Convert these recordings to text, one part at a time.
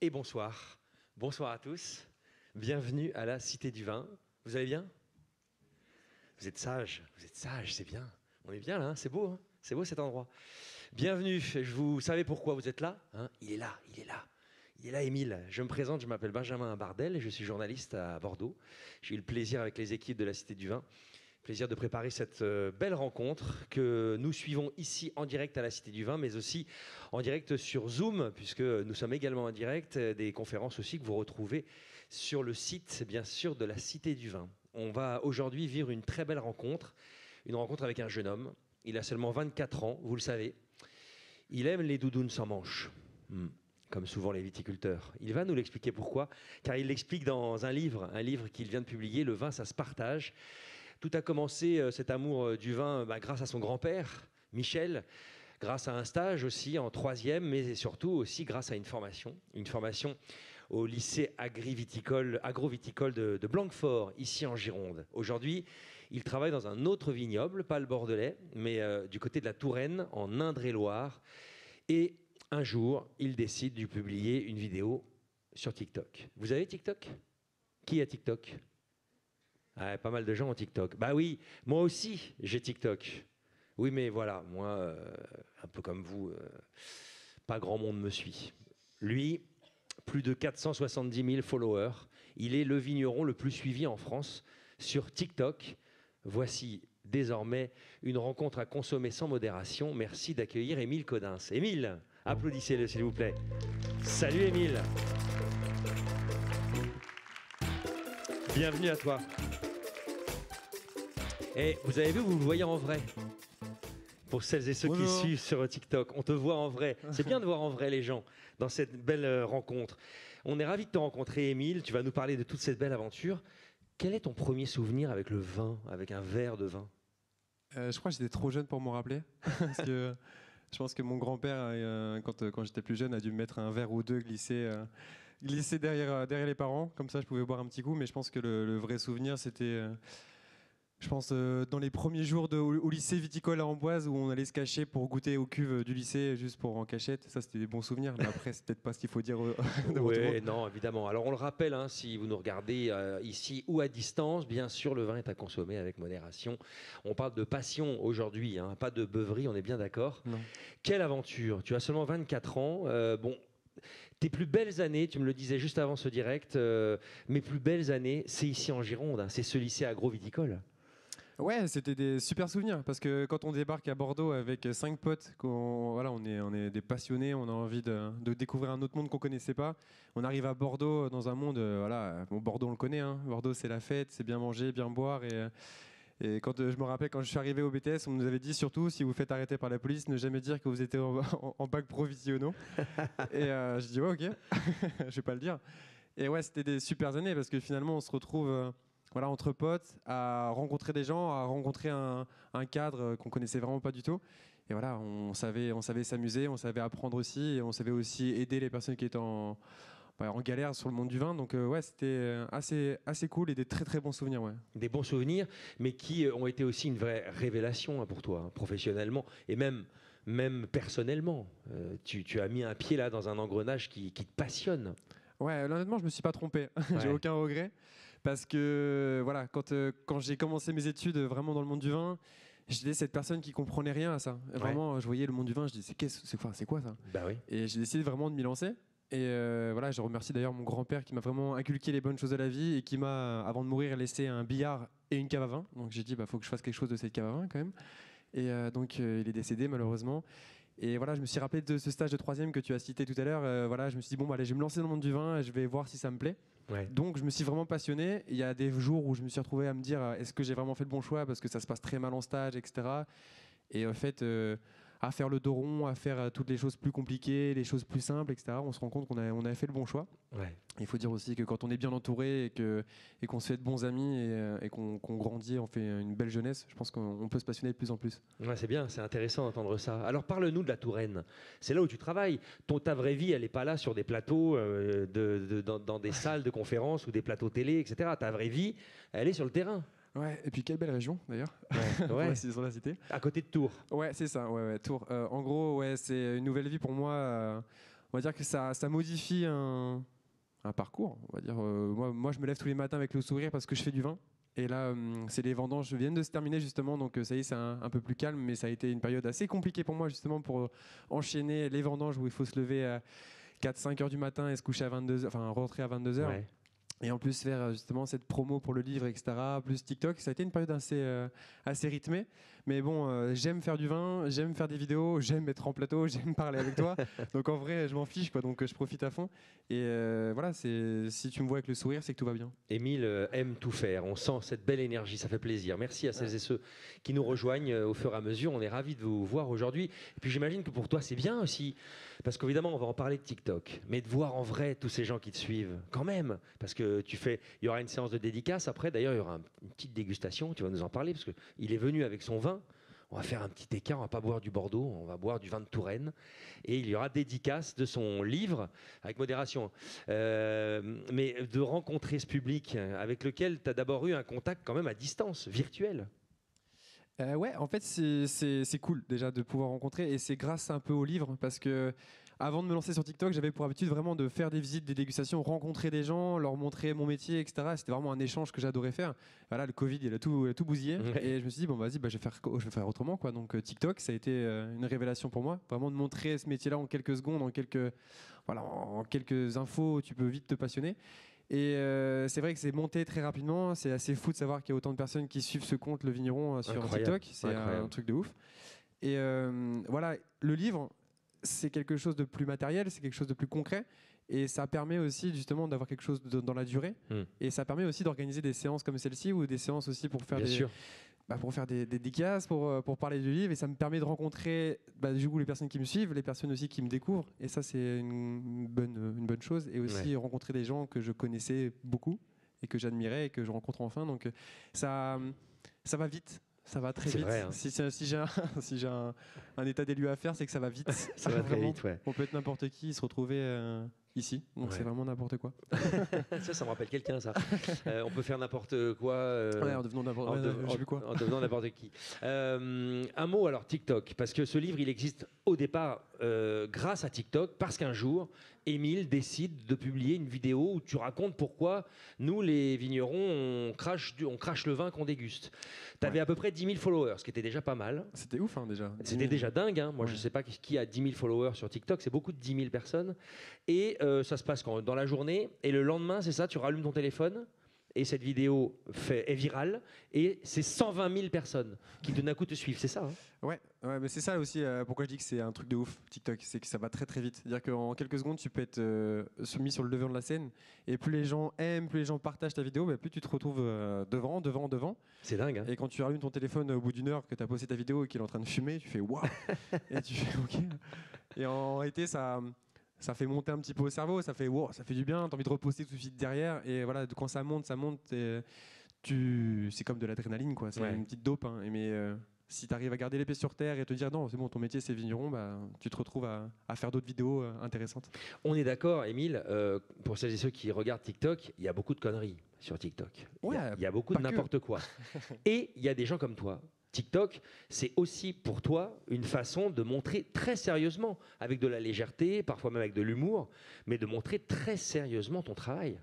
Et bonsoir. Bonsoir à tous. Bienvenue à la Cité du Vin. Vous allez bien? Vous êtes sages, c'est bien. On est bien là, c'est beau, hein, c'est beau cet endroit. Bienvenue, vous savez pourquoi vous êtes là, hein? Il est là, il est là. Il est là, Émile. Je me présente, je m'appelle Benjamin Bardel et je suis journaliste à Bordeaux. J'ai eu le plaisir avec les équipes de la Cité du Vin, plaisir de préparer cette belle rencontre que nous suivons ici en direct à la Cité du Vin, mais aussi en direct sur Zoom, puisque nous sommes également en direct, des conférences aussi que vous retrouvez sur le site, bien sûr, de la Cité du Vin. On va aujourd'hui vivre une très belle rencontre, une rencontre avec un jeune homme. Il a seulement 24 ans, vous le savez. Il aime les doudounes sans manches. Comme souvent les viticulteurs. Il va nous l'expliquer pourquoi, car il l'explique dans un livre qu'il vient de publier, Le vin, ça se partage. Tout a commencé, cet amour du vin, grâce à son grand-père, Michel, grâce à un stage aussi en 3e, mais surtout aussi grâce à une formation au lycée agroviticole de Blanquefort, ici en Gironde. Aujourd'hui, il travaille dans un autre vignoble, pas le bordelais, mais du côté de la Touraine, en Indre-et-Loire. Et un jour, il décide de publier une vidéo sur TikTok. Vous avez TikTok? Qui a TikTok? Ah, pas mal de gens ont TikTok. Bah oui, moi aussi, j'ai TikTok. Oui, mais voilà, moi, un peu comme vous, pas grand monde me suit. Lui, plus de 470 000 followers. Il est le vigneron le plus suivi en France sur TikTok. Voici désormais une rencontre à consommer sans modération. Merci d'accueillir Émile Codins. Émile, applaudissez-le s'il vous plaît. Salut Émile. Bienvenue à toi. Et vous avez vu, vous le voyez en vrai. Pour celles et ceux qui suivent sur TikTok, on te voit en vrai. C'est bien de voir en vrai les gens dans cette belle rencontre. On est ravis de te rencontrer, Émile. Tu vas nous parler de toute cette belle aventure. Quel est ton premier souvenir avec le vin, avec un verre de vin? Je crois que j'étais trop jeune pour m'en rappeler. Parce que je pense que mon grand-père, quand j'étais plus jeune, a dû me mettre un verre ou deux glissé derrière les parents. Comme ça, je pouvais boire un petit coup. Mais je pense que le vrai souvenir, c'était... je pense dans les premiers jours au lycée viticole à Amboise où on allait se cacher pour goûter aux cuves du lycée juste pour en cachette. Ça, c'était des bons souvenirs. Mais après, c'est peut-être pas ce qu'il faut dire devant tout le Oui, monde. non, évidemment. Alors, on le rappelle, hein, si vous nous regardez ici ou à distance, bien sûr, le vin est à consommer avec modération. On parle de passion aujourd'hui, hein, pas de beuverie, on est bien d'accord. Non. Quelle aventure! Tu as seulement 24 ans. Bon, tes plus belles années, tu me le disais juste avant ce direct, mes plus belles années, c'est ici en Gironde, hein, c'est ce lycée agroviticole. Ouais, c'était des super souvenirs parce que quand on débarque à Bordeaux avec 5 potes, voilà, on est des passionnés, on a envie de découvrir un autre monde qu'on connaissait pas. On arrive à Bordeaux dans un monde, voilà, bon, Bordeaux on le connaît, hein. Bordeaux c'est la fête, c'est bien manger, bien boire et quand je me rappelle quand je suis arrivé au BTS, on nous avait dit surtout si vous faites arrêter par la police, ne jamais dire que vous étiez en bac provisionaux. Et je dis ouais ok, je vais pas le dire. Et ouais, c'était des super années parce que finalement on se retrouve. Voilà, entre potes, à rencontrer des gens, à rencontrer un cadre qu'on connaissait vraiment pas du tout. Et voilà, on savait s'amuser, on savait apprendre aussi, et on savait aussi aider les personnes qui étaient en galère sur le monde du vin. Donc ouais, c'était assez cool et des très très bons souvenirs. Ouais. Des bons souvenirs, mais qui ont été aussi une vraie révélation, hein, pour toi, hein, professionnellement et même personnellement. Tu as mis un pied là dans un engrenage qui te passionne. Ouais, honnêtement, je me suis pas trompé. J'ai Ouais. aucun regret parce que voilà, quand j'ai commencé mes études vraiment dans le monde du vin, j'étais cette personne qui comprenait rien à ça. Vraiment, je voyais le monde du vin, je disais c'est quoi ça? Bah oui. Et j'ai décidé vraiment de m'y lancer. Et voilà, je remercie d'ailleurs mon grand-père qui m'a vraiment inculqué les bonnes choses de la vie et qui m'a, avant de mourir, laissé un billard et une cave à vin. Donc j'ai dit, faut que je fasse quelque chose de cette cave à vin quand même. Et donc il est décédé malheureusement. Et voilà, je me suis rappelé de ce stage de 3e que tu as cité tout à l'heure. Voilà, je me suis dit, allez, je vais me lancer dans le monde du vin et je vais voir si ça me plaît. Ouais. Donc je me suis vraiment passionné. Il y a des jours où je me suis retrouvé à me dire, est-ce que j'ai vraiment fait le bon choix parce que ça se passe très mal en stage, etc. Et en fait, à faire le dos rond, à faire toutes les choses plus compliquées, les choses plus simples, etc., on se rend compte qu'on a fait le bon choix. Ouais. Il faut dire aussi que quand on est bien entouré et qu'on se fait de bons amis et qu'on grandit, on fait une belle jeunesse, je pense qu'on peut se passionner de plus en plus. Ouais, c'est bien, c'est intéressant d'entendre ça. Alors parle-nous de la Touraine. C'est là où tu travailles. Ta vraie vie, elle n'est pas là sur des plateaux, dans des salles de conférences ou des plateaux télé, etc. Ta vraie vie, elle est sur le terrain. Ouais, et puis quelle belle région d'ailleurs, Ouais. sur la cité. À côté de Tours. Ouais, c'est ça, ouais, Tours. En gros, ouais, c'est une nouvelle vie pour moi. va dire que ça modifie un parcours. On va dire, moi, je me lève tous les matins avec le sourire parce que je fais du vin. Et là, c'est les vendanges viennent de se terminer justement, donc ça y est, c'est un peu plus calme, mais ça a été une période assez compliquée pour moi justement pour enchaîner les vendanges où il faut se lever à 4-5 heures du matin et se coucher à 22h, enfin rentrer à 22 heures. Ouais. Et en plus faire justement cette promo pour le livre, etc. Plus TikTok, ça a été une période assez rythmée. Mais bon, j'aime faire du vin, j'aime faire des vidéos, j'aime être en plateau, j'aime parler avec toi. Donc en vrai, je m'en fiche, quoi. Donc je profite à fond. Et voilà, si tu me vois avec le sourire, c'est que tout va bien. Émile aime tout faire. On sent cette belle énergie, ça fait plaisir. Merci à celles et ceux qui nous rejoignent au fur et à mesure. On est ravis de vous voir aujourd'hui. Et puis j'imagine que pour toi, c'est bien aussi, parce qu'évidemment, on va en parler de TikTok, mais de voir en vrai tous ces gens qui te suivent, quand même. Parce que il y aura une séance de dédicace après. D'ailleurs, il y aura une petite dégustation. Tu vas nous en parler, parce qu'il est venu avec son vin. On va faire un petit écart, on va pas boire du Bordeaux, on va boire du vin de Touraine. Et il y aura dédicace de son livre, avec modération. Mais de rencontrer ce public avec lequel tu as d'abord eu un contact quand même à distance, virtuel. Ouais, en fait, c'est cool déjà de pouvoir rencontrer. Et c'est grâce un peu au livre, parce que avant de me lancer sur TikTok, j'avais pour habitude vraiment de faire des visites, des dégustations, rencontrer des gens, leur montrer mon métier, etc. C'était vraiment un échange que j'adorais faire. Voilà, le Covid, il a tout bousillé. Ouais. Et je me suis dit, bon, vas-y, je vais faire autrement, quoi. Donc, TikTok, ça a été une révélation pour moi. Vraiment de montrer ce métier-là en quelques secondes, en quelques infos, tu peux vite te passionner. Et c'est vrai que c'est monté très rapidement. C'est assez fou de savoir qu'il y a autant de personnes qui suivent ce compte, Le Vigneron, sur Incroyable. TikTok. C'est Incroyable. un truc de ouf. Et voilà, le livre, c'est quelque chose de plus matériel, c'est quelque chose de plus concret. Et ça permet aussi justement d'avoir quelque chose dans la durée. Et ça permet aussi d'organiser des séances comme celle-ci ou des séances aussi pour faire pour faire des dédicaces, pour parler du livre. Et ça me permet de rencontrer du coup les personnes qui me suivent, les personnes aussi qui me découvrent. Et ça, c'est une bonne chose. Et aussi rencontrer des gens que je connaissais beaucoup et que j'admirais et que je rencontre enfin. Donc ça va vite. Ça va très vite. Vrai, hein. Si j'ai un état des lieux à faire, c'est que ça va vite. Ça va très vite, ouais. On peut être n'importe qui, se retrouver ici. Donc c'est vraiment n'importe quoi. Ça me rappelle quelqu'un, ça. On peut faire n'importe quoi. En devenant n'importe qui. Un mot alors, TikTok. Parce que ce livre, il existe au départ grâce à TikTok, parce qu'un jour, Émile décide de publier une vidéo où tu racontes pourquoi nous, les vignerons, on crache le vin qu'on déguste. Tu avais à peu près 10 000 followers, ce qui était déjà pas mal. C'était ouf, hein, déjà. C'était déjà dingue. Hein. Moi, je ne sais pas qui a 10 000 followers sur TikTok. C'est beaucoup de 10 000 personnes. Et ça se passe dans la journée. Et le lendemain, c'est ça, tu rallumes ton téléphone. Et cette vidéo est virale. Et c'est 120 000 personnes qui, d'un coup, te suivent. C'est ça, hein. Ouais, mais c'est ça aussi pourquoi je dis que c'est un truc de ouf, TikTok. C'est que ça va très très vite. C'est-à-dire qu'en quelques secondes, tu peux être mis sur le devant de la scène. Et plus les gens aiment, plus les gens partagent ta vidéo, plus tu te retrouves devant. C'est dingue, hein. Et quand tu rallumes ton téléphone au bout d'une heure que tu as posté ta vidéo et qu'il est en train de fumer, tu fais waouh. Et tu fais ok. Et en réalité, ça fait monter un petit peu au cerveau, ça fait wow, ça fait du bien, tu as envie de reposter tout de suite derrière. Et voilà, quand ça monte, c'est comme de l'adrénaline, quoi. C'est une petite dope, hein. Mais si tu arrives à garder l'épée sur terre et te dire non, c'est bon, ton métier c'est vigneron, tu te retrouves à faire d'autres vidéos intéressantes. On est d'accord, Émile, pour celles et ceux qui regardent TikTok, il y a beaucoup de conneries sur TikTok. Il y a beaucoup de n'importe quoi. Et il y a des gens comme toi. TikTok, c'est aussi pour toi une façon de montrer très sérieusement, avec de la légèreté, parfois même avec de l'humour, mais de montrer très sérieusement ton travail.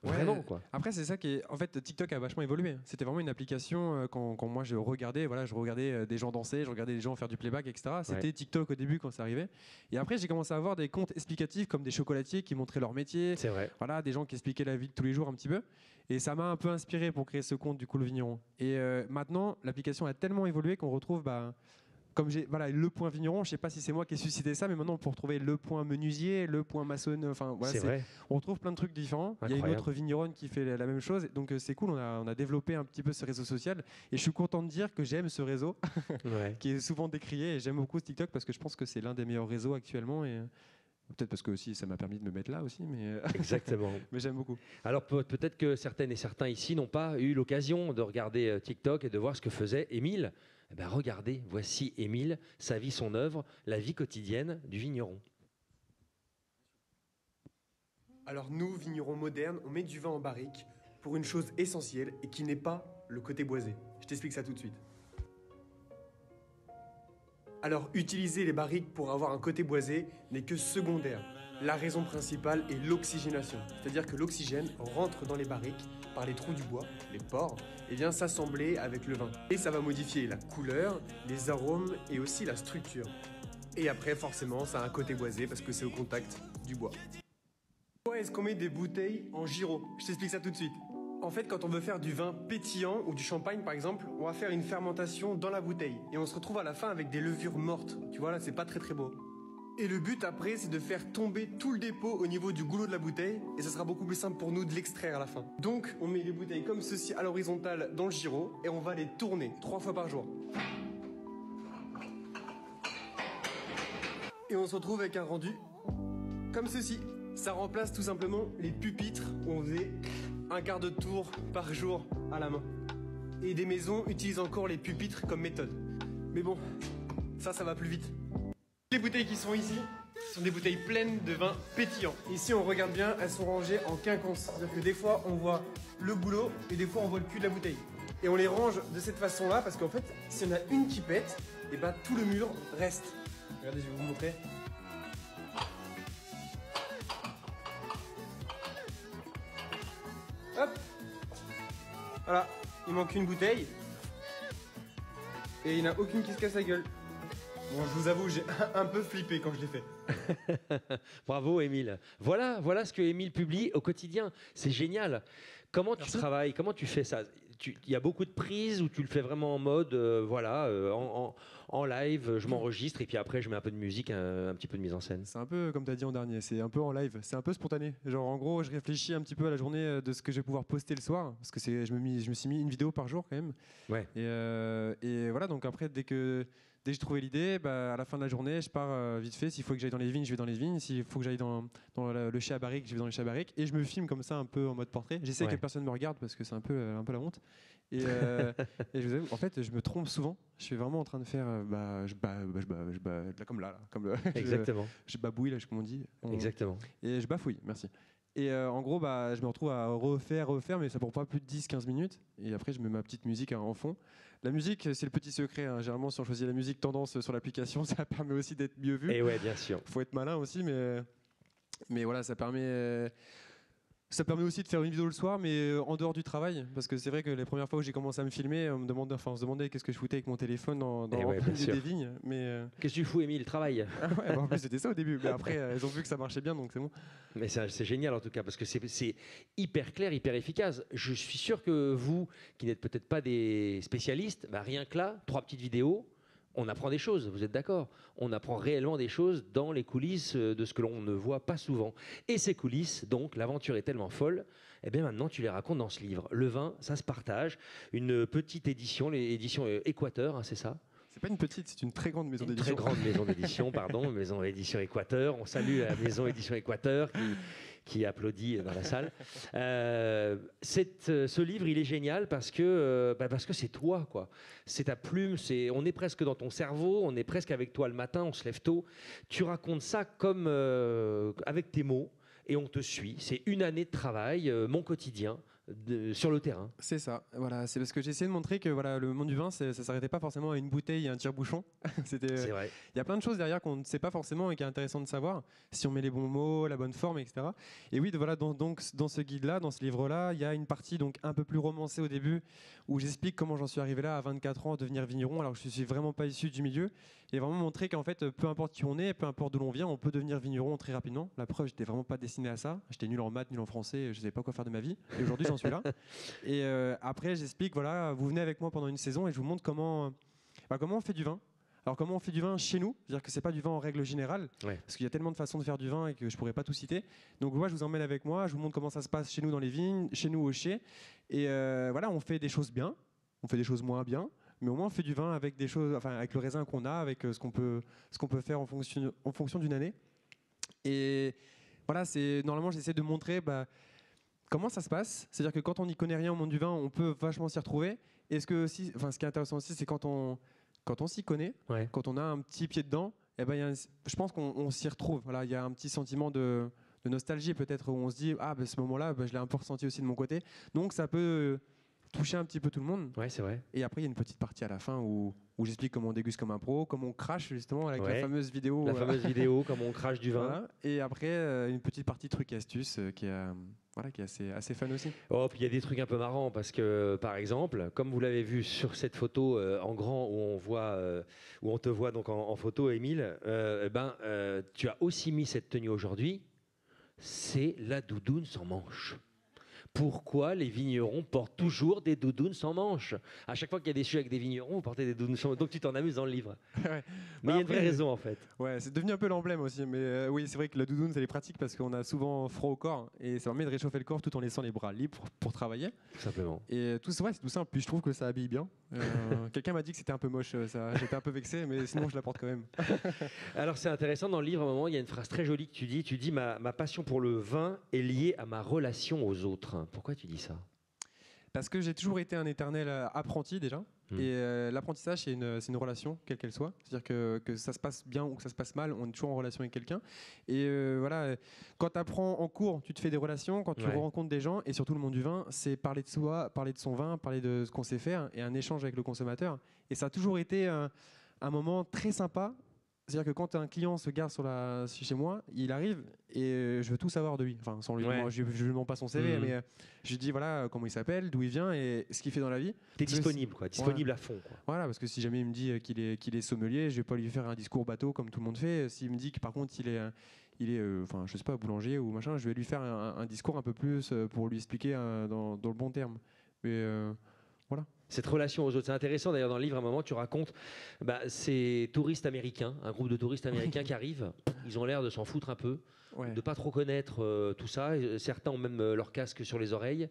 Vraiment, quoi. Après, c'est ça qui est. En fait, TikTok a vachement évolué. C'était vraiment une application quand moi je regardais des gens danser, je regardais des gens faire du playback, etc. C'était TikTok au début quand ça arrivait. Et après, j'ai commencé à avoir des comptes explicatifs comme des chocolatiers qui montraient leur métier. C'est vrai. Voilà, des gens qui expliquaient la vie de tous les jours un petit peu. Et ça m'a un peu inspiré pour créer ce compte du coup Le Vigneron. Et maintenant, l'application a tellement évolué qu'on retrouve. Comme le point vigneron, je sais pas si c'est moi qui ai suscité ça, mais maintenant on peut retrouver le point menuisier, le point maçonne, c'est vrai. On retrouve plein de trucs différents. Incroyable. Il y a une autre vigneronne qui fait la même chose, donc c'est cool, on a développé un petit peu ce réseau social et je suis content de dire que j'aime ce réseau qui est souvent décrié et j'aime beaucoup ce TikTok parce que je pense que c'est l'un des meilleurs réseaux actuellement et peut-être parce que aussi ça m'a permis de me mettre là aussi, mais exactement. Mais j'aime beaucoup. Alors peut-être que certaines et certains ici n'ont pas eu l'occasion de regarder TikTok et de voir ce que faisait Émile. Regardez, voici Émile, sa vie, son œuvre, la vie quotidienne du vigneron. Alors nous, vignerons modernes, on met du vin en barrique pour une chose essentielle et qui n'est pas le côté boisé. Je t'explique ça tout de suite. Alors utiliser les barriques pour avoir un côté boisé n'est que secondaire. La raison principale est l'oxygénation, c'est-à-dire que l'oxygène rentre dans les barriques par les trous du bois, les pores, et vient s'assembler avec le vin. Et ça va modifier la couleur, les arômes et aussi la structure. Et après, forcément, ça a un côté boisé parce que c'est au contact du bois. Pourquoi est-ce qu'on met des bouteilles en gyro? Je t'explique ça tout de suite. En fait, quand on veut faire du vin pétillant ou du champagne par exemple, on va faire une fermentation dans la bouteille. Et on se retrouve à la fin avec des levures mortes. Tu vois là, c'est pas très très beau. Et le but après, c'est de faire tomber tout le dépôt au niveau du goulot de la bouteille. Et ça sera beaucoup plus simple pour nous de l'extraire à la fin. Donc, on met les bouteilles comme ceci à l'horizontale dans le gyro. Et on va les tourner 3 fois par jour. Et on se retrouve avec un rendu comme ceci. Ça remplace tout simplement les pupitres où on faisait un quart de tour par jour à la main. Et des maisons utilisent encore les pupitres comme méthode. Mais bon, ça va plus vite. Les bouteilles qui sont ici sont des bouteilles pleines de vin pétillant. Ici, on regarde bien, elles sont rangées en quinconce. C'est-à-dire que des fois, on voit le goulot et des fois, on voit le cul de la bouteille. Et on les range de cette façon-là parce qu'en fait, s'il y en a une qui pète, et ben tout le mur reste. Regardez, je vais vous montrer. Hop. Voilà, il manque une bouteille. Et il n'y en a aucune qui se casse la gueule. Bon, je vous avoue, j'ai un peu flippé quand je l'ai fait. Bravo, Émile. Voilà ce que Émile publie au quotidien. C'est génial. Comment tu travailles? Comment tu fais ça? Il y a beaucoup de prises où tu le fais vraiment en mode, en live, je m'enregistre et puis après je mets un peu de musique, un petit peu de mise en scène. C'est un peu comme tu as dit en dernier, c'est un peu en live, c'est un peu spontané. Genre en gros, je réfléchis un petit peu à la journée de ce que je vais pouvoir poster le soir, parce que je me suis mis une vidéo par jour quand même. Ouais. Et voilà, donc après, dès que j'ai trouvé l'idée, à la fin de la journée, je pars vite fait. S'il faut que j'aille dans les vignes, je vais dans les vignes. S'il faut que j'aille dans le chai à barrique, je vais dans le chai à barrique. Et je me filme comme ça, un peu en mode portrait. J'essaie que personne me regarde parce que c'est un peu la honte. Et je vous avoue, en fait, je me trompe souvent. Je suis vraiment en train de faire, comme là, comme Exactement. je babouille là, comme on dit. Exactement. Et je bafouille, merci. Et en gros, je me retrouve à refaire, mais ça prend pas plus de 10-15 minutes. Et après, je mets ma petite musique en fond. La musique, c'est le petit secret. Hein. Généralement, si on choisit la musique tendance sur l'application, ça permet aussi d'être mieux vu. Et ouais, bien sûr. Faut être malin aussi, mais voilà, ça permet aussi de faire une vidéo le soir, mais en dehors du travail. Parce que c'est vrai que les premières fois où j'ai commencé à me filmer, on se demandait qu'est-ce que je foutais avec mon téléphone dans des vignes. Qu'est-ce que tu fous, Émile? Travail. Ouais, en plus, c'était ça au début. Mais après, elles ont vu que ça marchait bien, donc c'est bon. Mais c'est génial en tout cas, parce que c'est hyper clair, hyper efficace. Je suis sûr que vous, qui n'êtes peut-être pas des spécialistes, rien que là, 3 petites vidéos, on apprend des choses, vous êtes d'accord? On apprend réellement des choses dans les coulisses de ce que l'on ne voit pas souvent. Et ces coulisses, donc, l'aventure est tellement folle, eh bien maintenant tu les racontes dans ce livre. Le vin, ça se partage. Une petite édition, l'édition Équateur, hein, c'est ça? C'est pas une petite, c'est une très grande maison d'édition. Une très grande maison d'édition, pardon, maison d'édition Équateur. On salue la maison édition Équateur qui applaudit dans la salle. Ce livre, il est génial parce que c'est toi, quoi. C'est ta plume, on est presque dans ton cerveau, on est presque avec toi le matin, on se lève tôt. Tu racontes ça comme avec tes mots et on te suit. C'est une année de travail, mon quotidien. Sur le terrain. C'est ça, voilà, c'est parce que j'ai essayé de montrer que voilà, le monde du vin, ça ne s'arrêtait pas forcément à une bouteille et un tire-bouchon. C'est vrai. Il y a plein de choses derrière qu'on ne sait pas forcément et qui est intéressant de savoir, si on met les bons mots, la bonne forme, etc. Et oui, voilà, donc, dans ce guide-là, dans ce livre-là, il y a une partie donc, un peu plus romancée au début, où j'explique comment j'en suis arrivé là à 24 ans à devenir vigneron, alors que je ne suis vraiment pas issu du milieu, et vraiment montrer qu'en fait, peu importe qui on est, peu importe d'où l'on vient, on peut devenir vigneron très rapidement. La preuve, j'étais vraiment pas destiné à ça. J'étais nul en maths, nul en français, je ne savais pas quoi faire de ma vie. Et aujourd'hui, j'en suis là. Et après, j'explique, voilà, vous venez avec moi pendant une saison et je vous montre comment on fait du vin. Alors comment on fait du vin chez nous, c'est-à-dire que c'est pas du vin en règle générale, parce qu'il y a tellement de façons de faire du vin et que je pourrais pas tout citer. Donc moi, je vous emmène avec moi, je vous montre comment ça se passe chez nous dans les vignes, chez nous au chai. Et voilà, on fait des choses bien, on fait des choses moins bien, mais au moins on fait du vin avec des choses, enfin avec le raisin qu'on a, avec ce qu'on peut faire en fonction d'une année. Et voilà, normalement j'essaie de montrer comment ça se passe. C'est-à-dire que quand on n'y connaît rien au monde du vin, on peut vachement s'y retrouver. Et ce qui est intéressant aussi, c'est quand on s'y connaît, quand on a un petit pied dedans, je pense qu'on s'y retrouve. Voilà, il y a un petit sentiment de nostalgie peut-être où on se dit ce moment-là, je l'ai un peu ressenti aussi de mon côté. Donc ça peut toucher un petit peu tout le monde. Ouais, c'est vrai. Et après, il y a une petite partie à la fin où j'explique comment on déguste comme un pro, comment on crache justement avec Ouais. la fameuse vidéo. La fameuse vidéo, comme on crache du vin. Voilà. Et après, une petite partie trucs et astuces qui est assez fun aussi. Oh, puis il y a des trucs un peu marrants parce que, par exemple, comme vous l'avez vu sur cette photo en grand où on te voit donc en photo, Émile, tu as aussi mis cette tenue aujourd'hui. C'est la doudoune sans manches. Pourquoi les vignerons portent toujours des doudounes sans manches? À chaque fois qu'il y a des sujets avec des vignerons, vous portez des doudounes sans manches. Donc tu t'en amuses dans le livre. Ouais. Mais il y a une vraie raison en fait. Ouais, c'est devenu un peu l'emblème aussi. Mais oui, c'est vrai que la doudoune, c'est pratique parce qu'on a souvent froid au corps et ça permet de réchauffer le corps tout en laissant les bras libres pour travailler. Tout simplement. Et tout, ouais, c'est tout simple. Puis je trouve que ça habille bien. Quelqu'un m'a dit que c'était un peu moche. J'étais un peu vexé, mais sinon je la porte quand même. Alors c'est intéressant, dans le livre, à un moment, il y a une phrase très jolie que tu dis. Tu dis ma passion pour le vin est liée à ma relation aux autres. Pourquoi tu dis ça? Parce que j'ai toujours été un éternel apprenti déjà. Et l'apprentissage, c'est une relation, quelle qu'elle soit. C'est-à-dire que ça se passe bien ou que ça se passe mal, on est toujours en relation avec quelqu'un. Et voilà, quand tu apprends en cours, tu te fais des relations. Quand tu rencontres des gens, et surtout le monde du vin, c'est parler de soi, parler de son vin, parler de ce qu'on sait faire, et un échange avec le consommateur. Et ça a toujours été un moment très sympa. C'est-à-dire que quand un client se gare chez moi, il arrive et je veux tout savoir de lui. Enfin, sans lui, moi, je lui demande pas son CV, mais je lui dis voilà comment il s'appelle, d'où il vient et ce qu'il fait dans la vie. T'es disponible, quoi, disponible à fond, quoi. Voilà, parce que si jamais il me dit qu'il est sommelier, je vais pas lui faire un discours bateau comme tout le monde fait. S'il me dit que par contre il est enfin, je sais pas, boulanger ou machin, je vais lui faire un discours un peu plus pour lui expliquer dans le bon terme. Mais voilà. Cette relation aux autres, c'est intéressant. D'ailleurs, dans le livre, à un moment, tu racontes ces touristes américains, un groupe de touristes américains qui arrivent. Ils ont l'air de s'en foutre un peu, de pas trop connaître tout ça. Et certains ont même leur casque sur les oreilles.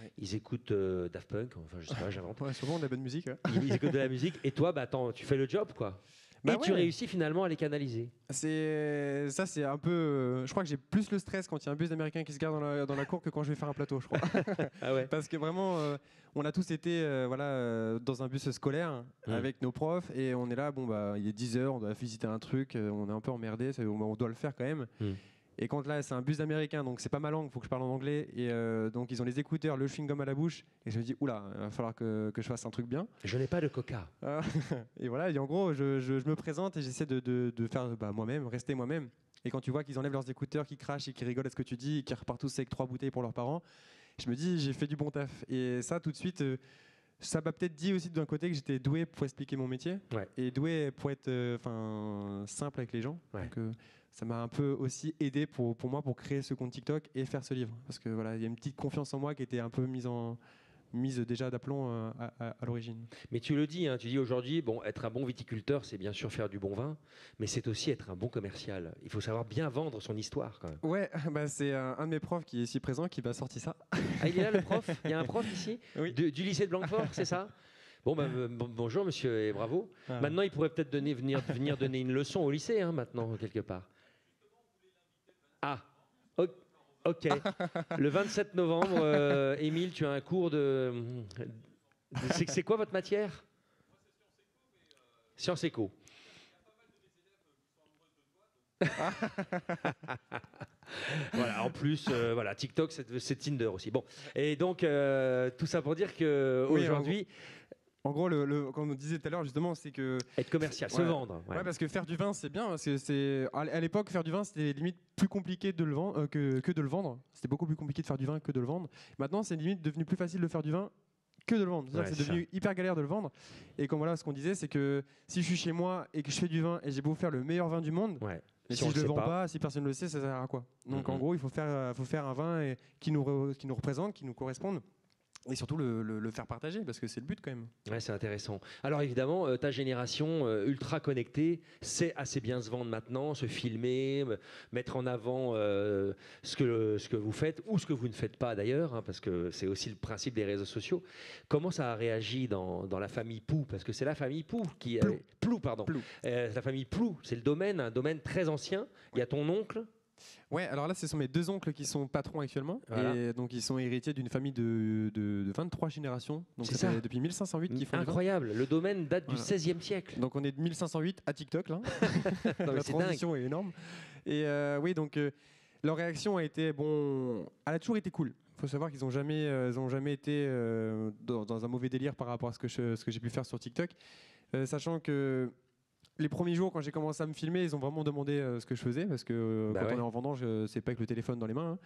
Ouais. Ils écoutent Daft Punk, enfin, je sais pas, j'invente. Souvent de la bonne musique. Ouais. Ils écoutent de la musique. Et toi, tu fais le job, quoi. Et tu réussis finalement à les canaliser. C'est un peu. Je crois que j'ai plus le stress quand il y a un bus d'Américains qui se gare dans la cour que quand je vais faire un plateau, je crois. Ah ouais. Parce que vraiment, on a tous été dans un bus scolaire avec nos profs et on est là, il est 10h, on doit visiter un truc, on est un peu emmerdé, on doit le faire quand même. Et quand là, c'est un bus d'Américains, donc c'est pas ma langue, il faut que je parle en anglais. Et donc ils ont les écouteurs, le chewing-gum à la bouche. Et je me dis, oula, il va falloir que je fasse un truc bien. Je n'ai pas de coca. Et voilà, et en gros, je me présente et j'essaie de faire moi-même, rester moi-même. Et quand tu vois qu'ils enlèvent leurs écouteurs, qu'ils crachent et qu'ils rigolent à ce que tu dis, et qu'ils repartent tous avec 3 bouteilles pour leurs parents, je me dis, j'ai fait du bon taf. Et ça, tout de suite, ça m'a peut-être dit aussi d'un côté que j'étais doué pour expliquer mon métier. Ouais. Et doué pour être simple avec les gens. Ouais. Donc, ça m'a un peu aussi aidé pour moi pour créer ce compte TikTok et faire ce livre. Parce que voilà, il y a une petite confiance en moi qui était un peu mise déjà d'aplomb à l'origine. Mais tu le dis, tu dis aujourd'hui, être un bon viticulteur, c'est bien sûr faire du bon vin, mais c'est aussi être un bon commercial. Il faut savoir bien vendre son histoire quand même. Ouais, c'est un de mes profs qui est ici présent qui m'a sorti ça. Ah, il est là le prof? Il y a un prof ici? Oui. Du lycée de Blanquefort, c'est ça? Bonjour monsieur et bravo. Ah. Maintenant, il pourrait peut-être venir donner une leçon au lycée, maintenant, quelque part. Ah, ok. Le 27 novembre, Émile, tu as un cours de... C'est quoi votre matière? Sciences éco. Voilà, en plus, TikTok, c'est Tinder aussi. Bon, et donc, tout ça pour dire qu'aujourd'hui... En gros, comme on disait tout à l'heure, justement, c'est que... Être commercial, se vendre. Ouais, parce que faire du vin, c'est bien. Parce que à l'époque, faire du vin, c'était limite plus compliqué de le vendre, que de le vendre. C'était beaucoup plus compliqué de faire du vin que de le vendre. Maintenant, c'est limite devenu plus facile de faire du vin que de le vendre. C'est devenu hyper galère de le vendre. Et comme ce qu'on disait, c'est que si je suis chez moi et que je fais du vin et j'ai beau faire le meilleur vin du monde, mais si je ne le vends pas, si personne ne le sait, ça sert à quoi? Donc en gros, il faut faire un vin qui nous représente, qui nous corresponde. Et surtout le faire partager, parce que c'est le but quand même. Ouais, c'est intéressant. Alors évidemment, ta génération ultra connectée sait assez bien se vendre maintenant, se filmer, mettre en avant ce que vous faites ou ce que vous ne faites pas d'ailleurs, parce que c'est aussi le principe des réseaux sociaux. Comment ça a réagi dans la famille Pou? Parce que c'est la famille Pou qui... Plou, pardon. Plou. La famille Plou, c'est un domaine très ancien. Il y a ton oncle. Ouais, alors là, ce sont mes 2 oncles qui sont patrons actuellement. Voilà. Et donc, ils sont héritiers d'une famille de 23 générations. Donc, c'est ça. Depuis 1508 qu'ils font. Incroyable. Le domaine date du XVIe siècle. Donc, on est de 1508 à TikTok, là. La transition est énorme. Et oui, donc, leur réaction a été, elle a toujours été cool. faut savoir qu'ils n'ont jamais été dans un mauvais délire par rapport à ce que j'ai pu faire sur TikTok. Sachant que les premiers jours, quand j'ai commencé à me filmer, ils ont vraiment demandé ce que je faisais, parce que quand on est en vendange, c'est pas avec le téléphone dans les mains. Hein.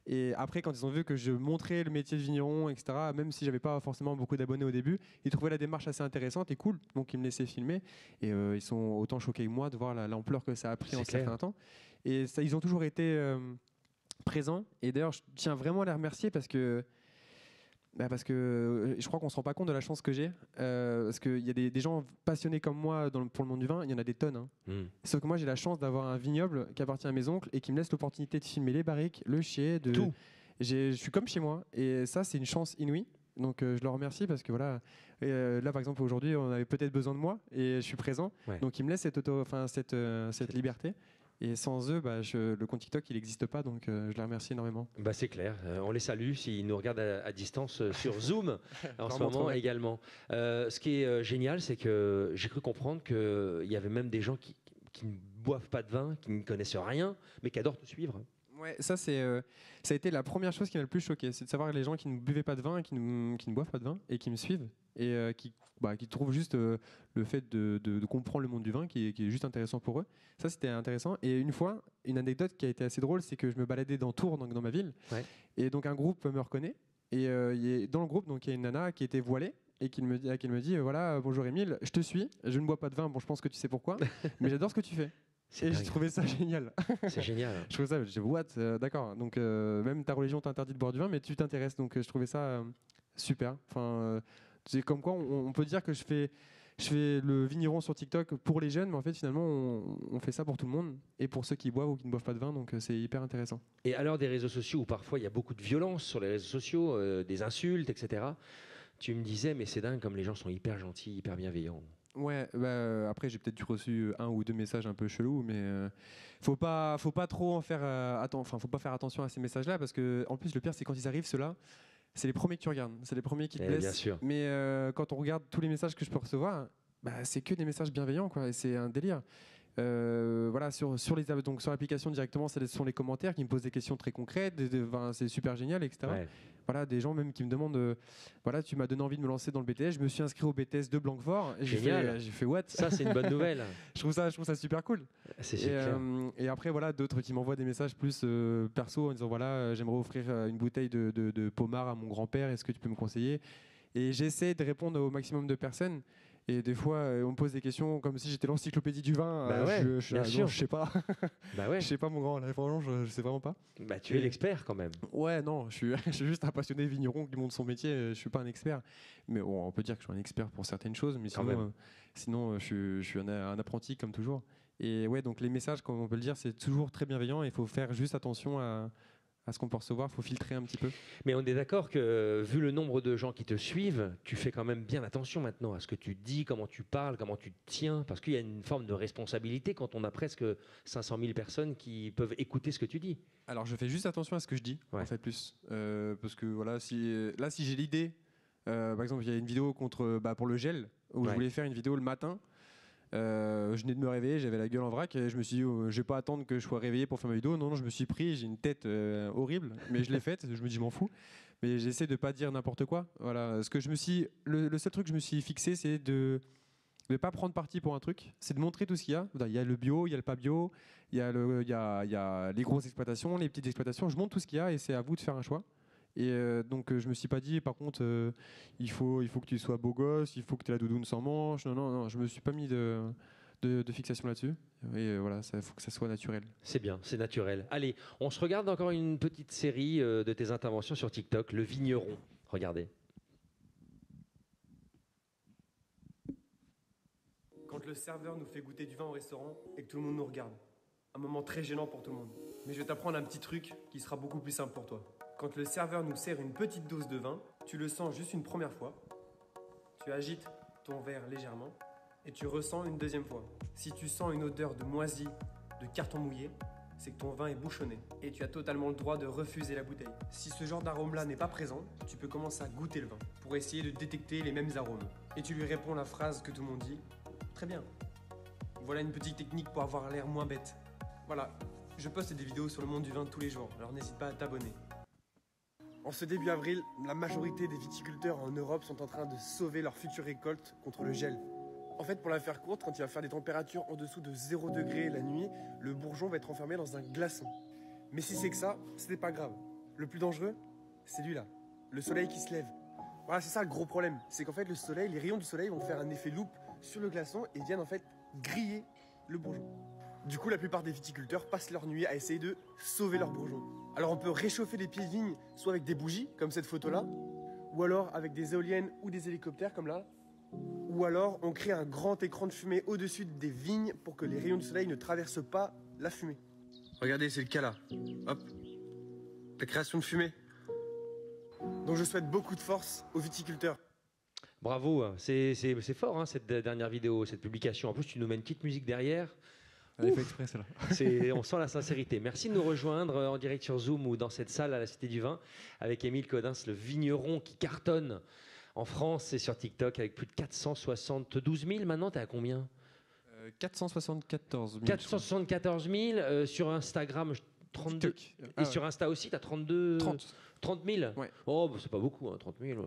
Et après, quand ils ont vu que je montrais le métier de vigneron, etc., même si j'avais pas forcément beaucoup d'abonnés au début, ils trouvaient la démarche assez intéressante et cool, donc ils me laissaient filmer. Et ils sont autant choqués que moi de voir l'ampleur que ça a pris en certains temps. Et ça, ils ont toujours été présents. Et d'ailleurs, je tiens vraiment à les remercier parce que je crois qu'on se rend pas compte de la chance que j'ai. Parce qu'il y a des gens passionnés comme moi pour le monde du vin, il y en a des tonnes. Hein. Sauf que moi, j'ai la chance d'avoir un vignoble qui appartient à mes oncles et qui me laisse l'opportunité de filmer les barriques, le chier, tout. Je suis comme chez moi. Et ça, c'est une chance inouïe. Donc je leur remercie parce que voilà, là par exemple aujourd'hui, on avait peut-être besoin de moi et je suis présent. Ouais. Donc ils me laissent cette liberté. Et sans eux, le compte TikTok, il n'existe pas, donc je les remercie énormément. C'est clair, on les salue s'ils nous regardent à distance sur Zoom en ce moment également. Ce qui est génial, c'est que j'ai cru comprendre qu'il y avait même des gens qui ne boivent pas de vin, qui ne connaissent rien, mais qui adorent te suivre. Ouais, ça a été la première chose qui m'a le plus choqué, c'est de savoir les gens qui ne buvaient pas de vin, qui ne boivent pas de vin et qui me suivent et qui trouvent juste le fait de comprendre le monde du vin qui est juste intéressant pour eux. Ça, c'était intéressant. Et une fois, une anecdote qui a été assez drôle, c'est que je me baladais dans Tours, donc dans ma ville, et donc un groupe me reconnaît. Et dans le groupe, donc il y a une nana qui était voilée et qui me dit voilà, bonjour Émile, je te suis, je ne bois pas de vin, bon je pense que tu sais pourquoi, mais j'adore ce que tu fais. Et j'ai trouvé ça génial. C'est génial. Je trouvais ça, j'ai dit what, d'accord. Donc même ta religion t'interdit de boire du vin, mais tu t'intéresses. Donc je trouvais ça super. Enfin, c'est comme quoi on peut dire que je fais le vigneron sur TikTok pour les jeunes, mais en fait finalement on fait ça pour tout le monde et pour ceux qui boivent ou qui ne boivent pas de vin. Donc c'est hyper intéressant. Et à l'heure des réseaux sociaux où parfois il y a beaucoup de violence sur les réseaux sociaux, des insultes, etc. Tu me disais mais c'est dingue comme les gens sont hyper gentils, hyper bienveillants. Ouais, après j'ai peut-être reçu 1 ou 2 messages un peu chelous, mais faut pas trop en faire faut pas faire attention à ces messages-là parce que en plus le pire c'est quand ils arrivent ceux-là, c'est les premiers que tu regardes, c'est les premiers qui te blessent. Bien sûr. Mais quand on regarde tous les messages que je peux recevoir, c'est que des messages bienveillants quoi, et c'est un délire. Voilà, sur l'application directement, ce sont les commentaires qui me posent des questions très concrètes, c'est super génial, etc. Ouais. Voilà, des gens même qui me demandent voilà, tu m'as donné envie de me lancer dans le BTS, je me suis inscrit au BTS de Blanquefort et j'ai fait what. Ça c'est une bonne nouvelle. je trouve ça super cool. C'est super. Et après voilà, d'autres qui m'envoient des messages plus perso en disant voilà, j'aimerais offrir une bouteille de pommard à mon grand-père, est-ce que tu peux me conseiller? Et j'essaie de répondre au maximum de personnes. Et des fois, on me pose des questions comme si j'étais l'encyclopédie du vin. Bien sûr. Je sais pas. Je sais pas, mon grand. Là, franchement, je sais vraiment pas. Tu es l'expert quand même. Ouais, non, je suis juste un passionné vigneron qui monte son métier. Je suis pas un expert. Mais bon, on peut dire que je suis un expert pour certaines choses. Mais sinon, je suis un apprenti comme toujours. Et ouais, donc les messages, comme on peut le dire, c'est toujours très bienveillant. Il faut faire juste attention à ce qu'on peut recevoir, il faut filtrer un petit peu. Mais on est d'accord que, vu le nombre de gens qui te suivent, tu fais quand même bien attention maintenant à ce que tu dis, comment tu parles, comment tu te tiens, parce qu'il y a une forme de responsabilité quand on a presque 500 000 personnes qui peuvent écouter ce que tu dis. Alors je fais juste attention à ce que je dis, en fait, plus. Parce que voilà, si j'ai l'idée, par exemple, il y a une vidéo pour le gel, où je voulais faire une vidéo le matin. Je venais de me réveiller, j'avais la gueule en vrac et je me suis dit je vais pas attendre que je sois réveillé pour faire ma vidéo. Non, je me suis pris, j'ai une tête horrible, mais je l'ai faite, je me dis je m'en fous. Mais j'essaie de pas dire n'importe quoi. Voilà, le seul truc que je me suis fixé, c'est de ne pas prendre parti pour un truc, c'est de montrer tout ce qu'il y a. Il y a le bio, il y a le pas bio, il y a les grosses exploitations, les petites exploitations. Je montre tout ce qu'il y a et c'est à vous de faire un choix. Et donc je me suis pas dit par contre il faut que tu sois beau gosse, il faut que tu aies la doudoune sans manche. Non, je me suis pas mis de fixation là-dessus. Et voilà, il faut que ça soit naturel. C'est bien, c'est naturel. Allez, on se regarde encore une petite série de tes interventions sur TikTok, Le Vigneron. Regardez. Quand le serveur nous fait goûter du vin au restaurant et que tout le monde nous regarde. Un moment très gênant pour tout le monde. Mais je vais t'apprendre un petit truc qui sera beaucoup plus simple pour toi. Quand le serveur nous sert une petite dose de vin, tu le sens juste une première fois. Tu agites ton verre légèrement et tu ressens une deuxième fois. Si tu sens une odeur de moisi, de carton mouillé, c'est que ton vin est bouchonné et tu as totalement le droit de refuser la bouteille. Si ce genre d'arôme-là n'est pas présent, tu peux commencer à goûter le vin pour essayer de détecter les mêmes arômes. Et tu lui réponds la phrase que tout le monde dit. Très bien. Voilà une petite technique pour avoir l'air moins bête. Voilà, je poste des vidéos sur le monde du vin tous les jours, alors n'hésite pas à t'abonner. En ce début avril, la majorité des viticulteurs en Europe sont en train de sauver leur future récolte contre le gel. En fait, pour la faire courte, quand il va faire des températures en dessous de 0 degré la nuit, le bourgeon va être enfermé dans un glaçon. Mais si c'est que ça, ce n'est pas grave. Le plus dangereux, c'est lui là, le soleil qui se lève. Voilà, c'est ça le gros problème. C'est qu'en fait, le soleil, les rayons du soleil vont faire un effet loupe sur le glaçon et viennent en fait griller le bourgeon. Du coup, la plupart des viticulteurs passent leur nuit à essayer de sauver leur bourgeon. Alors on peut réchauffer les pieds de vigne soit avec des bougies, comme cette photo-là, ou alors avec des éoliennes ou des hélicoptères, comme là, ou alors on crée un grand écran de fumée au-dessus des vignes pour que les rayons du soleil ne traversent pas la fumée. Regardez, c'est le cas là. Hop. La création de fumée. Donc je souhaite beaucoup de force aux viticulteurs. Bravo, c'est fort hein, cette dernière vidéo, cette publication. En plus, tu nous mets une petite musique derrière. Elle est fait exprès, celle-là. On sent la sincérité. Merci de nous rejoindre en direct sur Zoom ou dans cette salle à la Cité du Vin avec Émile Codins, le vigneron qui cartonne en France et sur TikTok avec plus de 472 000. Maintenant, t'es à combien 474 000. 474 000 sur Instagram, 32. Et sur Insta aussi, t'as 32... 30 000 ouais. Oh, bah, c'est pas beaucoup, hein, 30 000.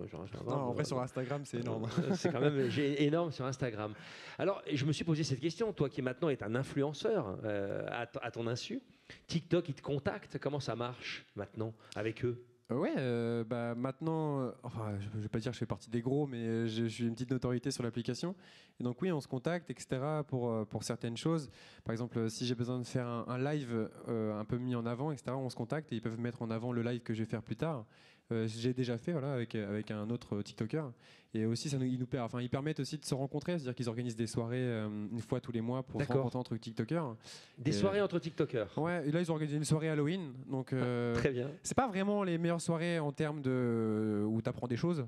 Non, en vrai, sur Instagram, c'est énorme. C'est quand même énorme sur Instagram. Alors, je me suis posé cette question, toi qui maintenant est un influenceur à ton insu, TikTok, ils te contactent, comment ça marche maintenant avec eux? Ouais, bah maintenant, enfin, je vais pas dire que je fais partie des gros, mais je suis une petite notoriété sur l'application. Et donc oui, on se contacte, etc. pour certaines choses. Par exemple, si j'ai besoin de faire un live un peu mis en avant, etc. On se contacte et ils peuvent mettre en avant le live que je vais faire plus tard. J'ai déjà fait voilà, avec un autre TikToker. Et aussi, ils permettent aussi de se rencontrer, c'est-à-dire qu'ils organisent des soirées une fois tous les mois pour se rencontrer entre TikTokers. Des soirées entre TikTokers. Ouais, et là ils ont organisé une soirée Halloween, donc très bien. C'est pas vraiment les meilleures soirées en termes de où tu apprends des choses.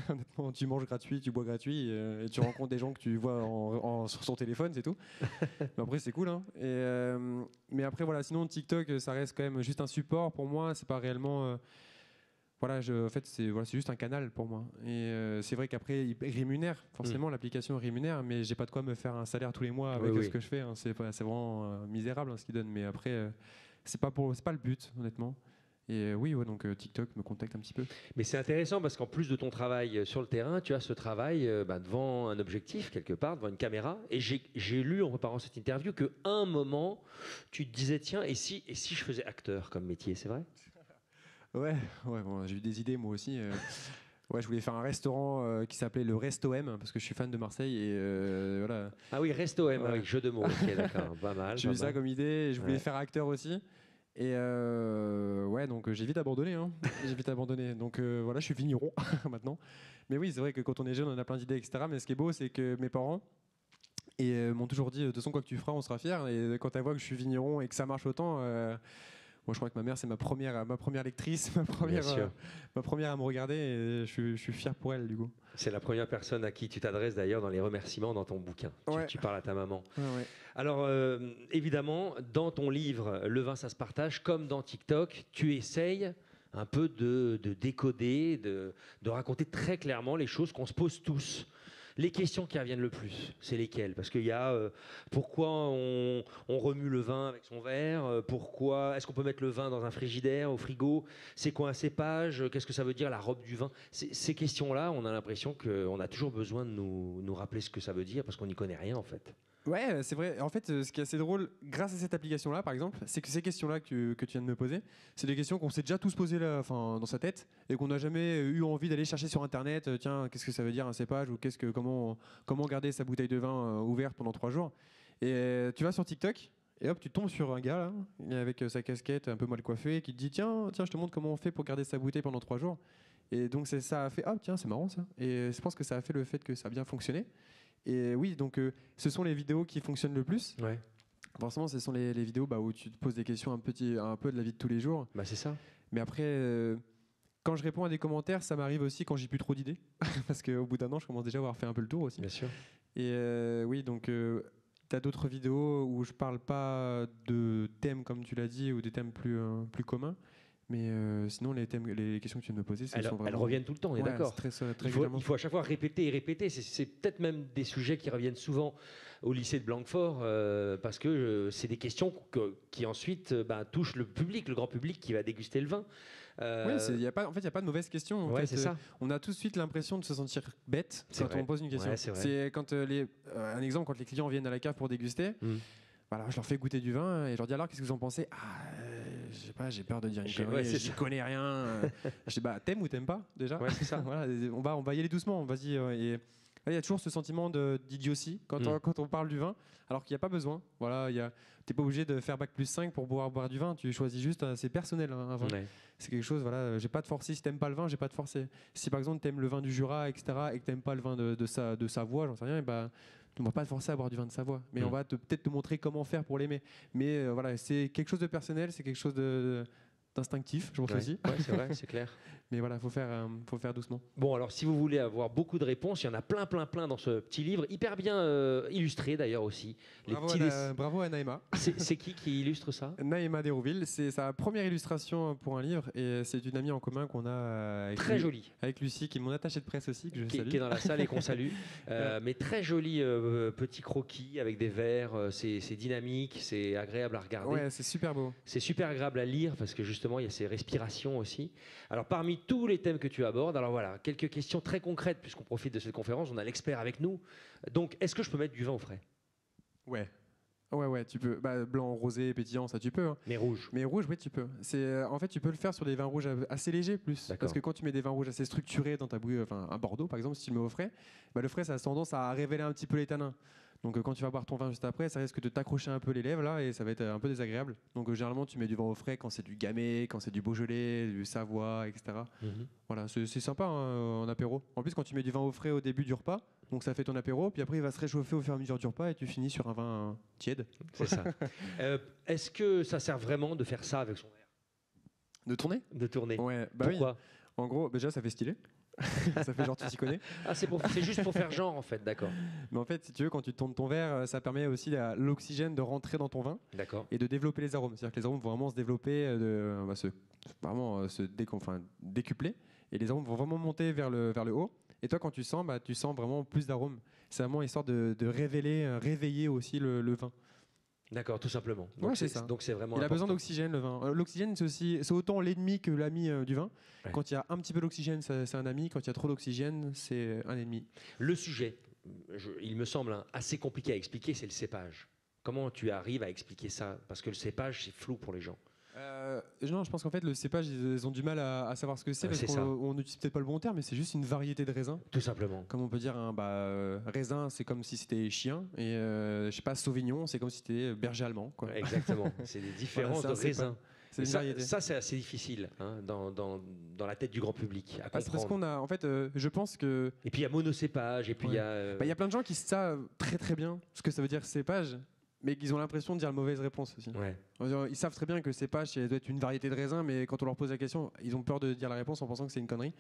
Honnêtement, tu manges gratuit, tu bois gratuit, et tu rencontres des gens que tu vois sur son téléphone, c'est tout. Mais après c'est cool, hein. Mais après voilà, sinon TikTok, ça reste quand même juste un support pour moi. C'est pas réellement voilà, en fait, c'est juste un canal pour moi. Et c'est vrai qu'après, il rémunère, forcément, l'application rémunère, mais j'ai pas de quoi me faire un salaire tous les mois avec ce que je fais. Hein. C'est vraiment misérable hein, ce qu'ils donnent. Mais après, c'est pas le but, honnêtement. Et oui, ouais, donc TikTok me contacte un petit peu. Mais c'est intéressant parce qu'en plus de ton travail sur le terrain, tu as ce travail devant un objectif, quelque part, devant une caméra. Et j'ai lu en préparant cette interview qu'à un moment, tu te disais, tiens, et si je faisais acteur comme métier, c'est vrai ? Ouais, bon, j'ai eu des idées moi aussi. Ouais, je voulais faire un restaurant qui s'appelait le Resto M parce que je suis fan de Marseille et voilà. Ah oui, Resto M, avec jeu de mots. Ok, d'accord, pas mal. J'ai eu ça comme idée. Et je voulais faire acteur aussi. Et ouais, donc j'ai vite abandonné. Hein. J'ai vite abandonné. Donc voilà, je suis vigneron maintenant. Mais oui, c'est vrai que quand on est jeune, on a plein d'idées, etc. Mais ce qui est beau, c'est que mes parents m'ont toujours dit de toute façon, quoi que tu feras, on sera fiers. Et quand elle voit que je suis vigneron et que ça marche autant. Moi, je crois que ma mère, c'est ma première lectrice, ma première à me regarder et je suis fier pour elle, du coup. C'est la première personne à qui tu t'adresses d'ailleurs dans les remerciements dans ton bouquin. Ouais. Tu parles à ta maman. Ouais. Alors, évidemment, dans ton livre, Le vin, ça se partage, comme dans TikTok, tu essayes un peu de décoder, de raconter très clairement les choses qu'on se pose tous. Les questions qui reviennent le plus, c'est lesquelles? Parce qu'il y a pourquoi on remue le vin avec son verre, pourquoi est-ce qu'on peut mettre le vin dans un frigidaire, au frigo, c'est quoi un cépage, qu'est-ce que ça veut dire la robe du vin? Ces questions-là, on a l'impression qu'on a toujours besoin de nous rappeler ce que ça veut dire parce qu'on n'y connaît rien en fait. Ouais, c'est vrai. En fait, ce qui est assez drôle, grâce à cette application-là, par exemple, c'est que ces questions-là que tu viens de me poser, c'est des questions qu'on s'est déjà tous posées là, dans sa tête et qu'on n'a jamais eu envie d'aller chercher sur Internet. Tiens, qu'est-ce que ça veut dire un cépage ou comment garder sa bouteille de vin ouverte pendant 3 jours. Et tu vas sur TikTok et hop, tu tombes sur un gars là, avec sa casquette un peu mal coiffée qui te dit tiens, je te montre comment on fait pour garder sa bouteille pendant 3 jours. Et donc ça a fait tiens, c'est marrant ça. Et je pense que ça a fait le fait que ça a bien fonctionné. Et oui, donc ce sont les vidéos qui fonctionnent le plus. Ouais. Forcément, ce sont les vidéos où tu te poses des questions un peu de la vie de tous les jours. Bah c'est ça. Mais après, quand je réponds à des commentaires, ça m'arrive aussi quand j'ai plus trop d'idées. Parce qu'au bout d'un an, je commence déjà à avoir fait un peu le tour aussi. Bien sûr. Et oui, donc tu as d'autres vidéos où je parle pas de thèmes, comme tu l'as dit, ou des thèmes plus communs. Mais sinon, les questions que tu viens de me poser, elles vraiment... reviennent tout le temps, on est d'accord. Très Il faut à chaque fois répéter et répéter. C'est peut-être même des sujets qui reviennent souvent au lycée de Blanquefort parce que c'est des questions qui ensuite touchent le public, le grand public qui va déguster le vin. Oui, en fait, il n'y a pas de mauvaise question. Ouais, c'est ça. On a tout de suite l'impression de se sentir bête quand on pose une question. Ouais, c'est quand un exemple, quand les clients viennent à la cave pour déguster, voilà, je leur fais goûter du vin et je leur dis alors qu'est-ce que vous en pensez? Je sais pas, j'ai peur de dire une connerie, je connais rien. Je dis t'aimes ou t'aimes pas déjà? Ouais, c'est ça. Voilà, on va y aller doucement, vas-y. Et il y a toujours ce sentiment d'idiotie quand on parle du vin, alors qu'il n'y a pas besoin. Voilà, t'es pas obligé de faire bac+5 pour pouvoir boire du vin. Tu choisis juste, c'est personnel un vin. Ouais. C'est quelque chose. Voilà, j'ai pas de forcer. Si t'aimes pas le vin, j'ai pas de forcer. Si par exemple t'aimes le vin du Jura, etc., et que t'aimes pas le vin de Savoie, j'en sais rien, on va pas te forcer à boire du vin de Savoie, mais on va peut-être te montrer comment faire pour l'aimer. Mais voilà, c'est quelque chose de personnel, c'est quelque chose d'instinctif, je pense aussi. Ouais, c'est vrai, c'est clair. Mais voilà, faut faire doucement. Bon, alors si vous voulez avoir beaucoup de réponses, il y en a plein dans ce petit livre, hyper bien illustré d'ailleurs aussi. Bravo à Naïma. C'est qui illustre ça? Naïma Dérouville, c'est sa première illustration pour un livre et c'est une amie en commun qu'on a avec Lucie, qui est mon attachée de presse aussi, que je salue. Qui est dans la salle et qu'on salue. Mais très joli petit croquis avec des vers, c'est dynamique, c'est agréable à regarder. Ouais, c'est super beau. C'est super agréable à lire parce que justement il y a ces respirations aussi. Alors parmi tous les thèmes que tu abordes, alors voilà, quelques questions très concrètes puisqu'on profite de cette conférence, on a l'expert avec nous. Donc est-ce que je peux mettre du vin au frais? Ouais, tu peux. Blanc, rosé, pétillant, ça tu peux. Hein. Mais rouge? Mais rouge, oui, tu peux. En fait, tu peux le faire sur des vins rouges assez légers plus. Parce que quand tu mets des vins rouges assez structurés dans ta bouille, enfin un Bordeaux par exemple, si tu le mets au frais, le frais ça a tendance à révéler un petit peu les tanins. Donc quand tu vas boire ton vin juste après, ça risque de t'accrocher un peu les lèvres là et ça va être un peu désagréable. Donc généralement tu mets du vin au frais quand c'est du Gamay, quand c'est du Beaujolais, du Savoie, etc. Voilà, c'est sympa en apéro. En plus quand tu mets du vin au frais au début du repas, donc ça fait ton apéro, puis après il va se réchauffer au fur et à mesure du repas et tu finis sur un vin tiède. C'est ça. Est-ce que ça sert vraiment de faire ça avec son verre? De tourner? De tourner. Ouais. Pourquoi? Oui. En gros, déjà ça fait stylé. Ça fait genre tu t'y connais. Ah, c'est juste pour faire genre en fait, d'accord. Mais en fait, si tu veux, quand tu tournes ton verre, ça permet aussi à l'oxygène de rentrer dans ton vin et de développer les arômes. C'est-à-dire que les arômes vont vraiment se développer, décupler, et les arômes vont vraiment monter vers le haut. Et toi, quand tu sens vraiment plus d'arômes. C'est vraiment histoire de réveiller aussi le vin. D'accord, tout simplement. Donc c'est ça. Donc c'est vraiment. Il a besoin d'oxygène, le vin. L'oxygène, c'est autant l'ennemi que l'ami du vin. Ouais. Quand il y a un petit peu d'oxygène, c'est un ami. Quand il y a trop d'oxygène, c'est un ennemi. Le sujet, il me semble assez compliqué à expliquer, c'est le cépage. Comment tu arrives à expliquer ça? Parce que le cépage, c'est flou pour les gens. Non, je pense qu'en fait le cépage ils ont du mal à savoir ce que c'est parce qu'on n'utilise peut-être pas le bon terme, mais c'est juste une variété de raisin. Tout simplement. Comme on peut dire, raisin, c'est comme si c'était chien, et je sais pas, Sauvignon, c'est comme si c'était berger allemand. Quoi. Exactement. C'est des différences de raisin. C'est une variété. Ça, c'est assez difficile dans la tête du grand public à comprendre. C'est parce qu'on a, en fait, je pense que. Et puis il y a monocépage, et puis il y a. Il y a plein de gens qui savent très très bien ce que ça veut dire cépage. Mais qu'ils ont l'impression de dire la mauvaise réponse aussi. Ouais. Ils savent très bien que le cépage doit être une variété de raisin, mais quand on leur pose la question, ils ont peur de dire la réponse en pensant que c'est une connerie.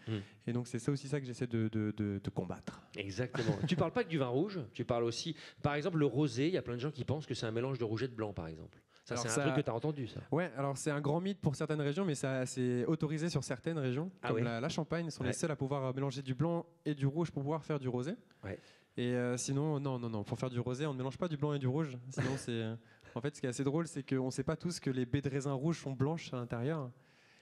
Et donc c'est ça aussi ça que j'essaie de combattre. Exactement. Tu parles pas que du vin rouge, tu parles aussi, par exemple, le rosé. Il y a plein de gens qui pensent que c'est un mélange de rouge et de blanc, par exemple. Ça, c'est un truc que tu as entendu, ça. Ouais, alors c'est un grand mythe pour certaines régions, mais c'est autorisé sur certaines régions. Comme la Champagne sont les seuls à pouvoir mélanger du blanc et du rouge pour pouvoir faire du rosé. Ouais. Et sinon, non. Pour faire du rosé, on ne mélange pas du blanc et du rouge. Sinon, en fait, ce qui est assez drôle, c'est qu'on ne sait pas tous que les baies de raisin rouge sont blanches à l'intérieur.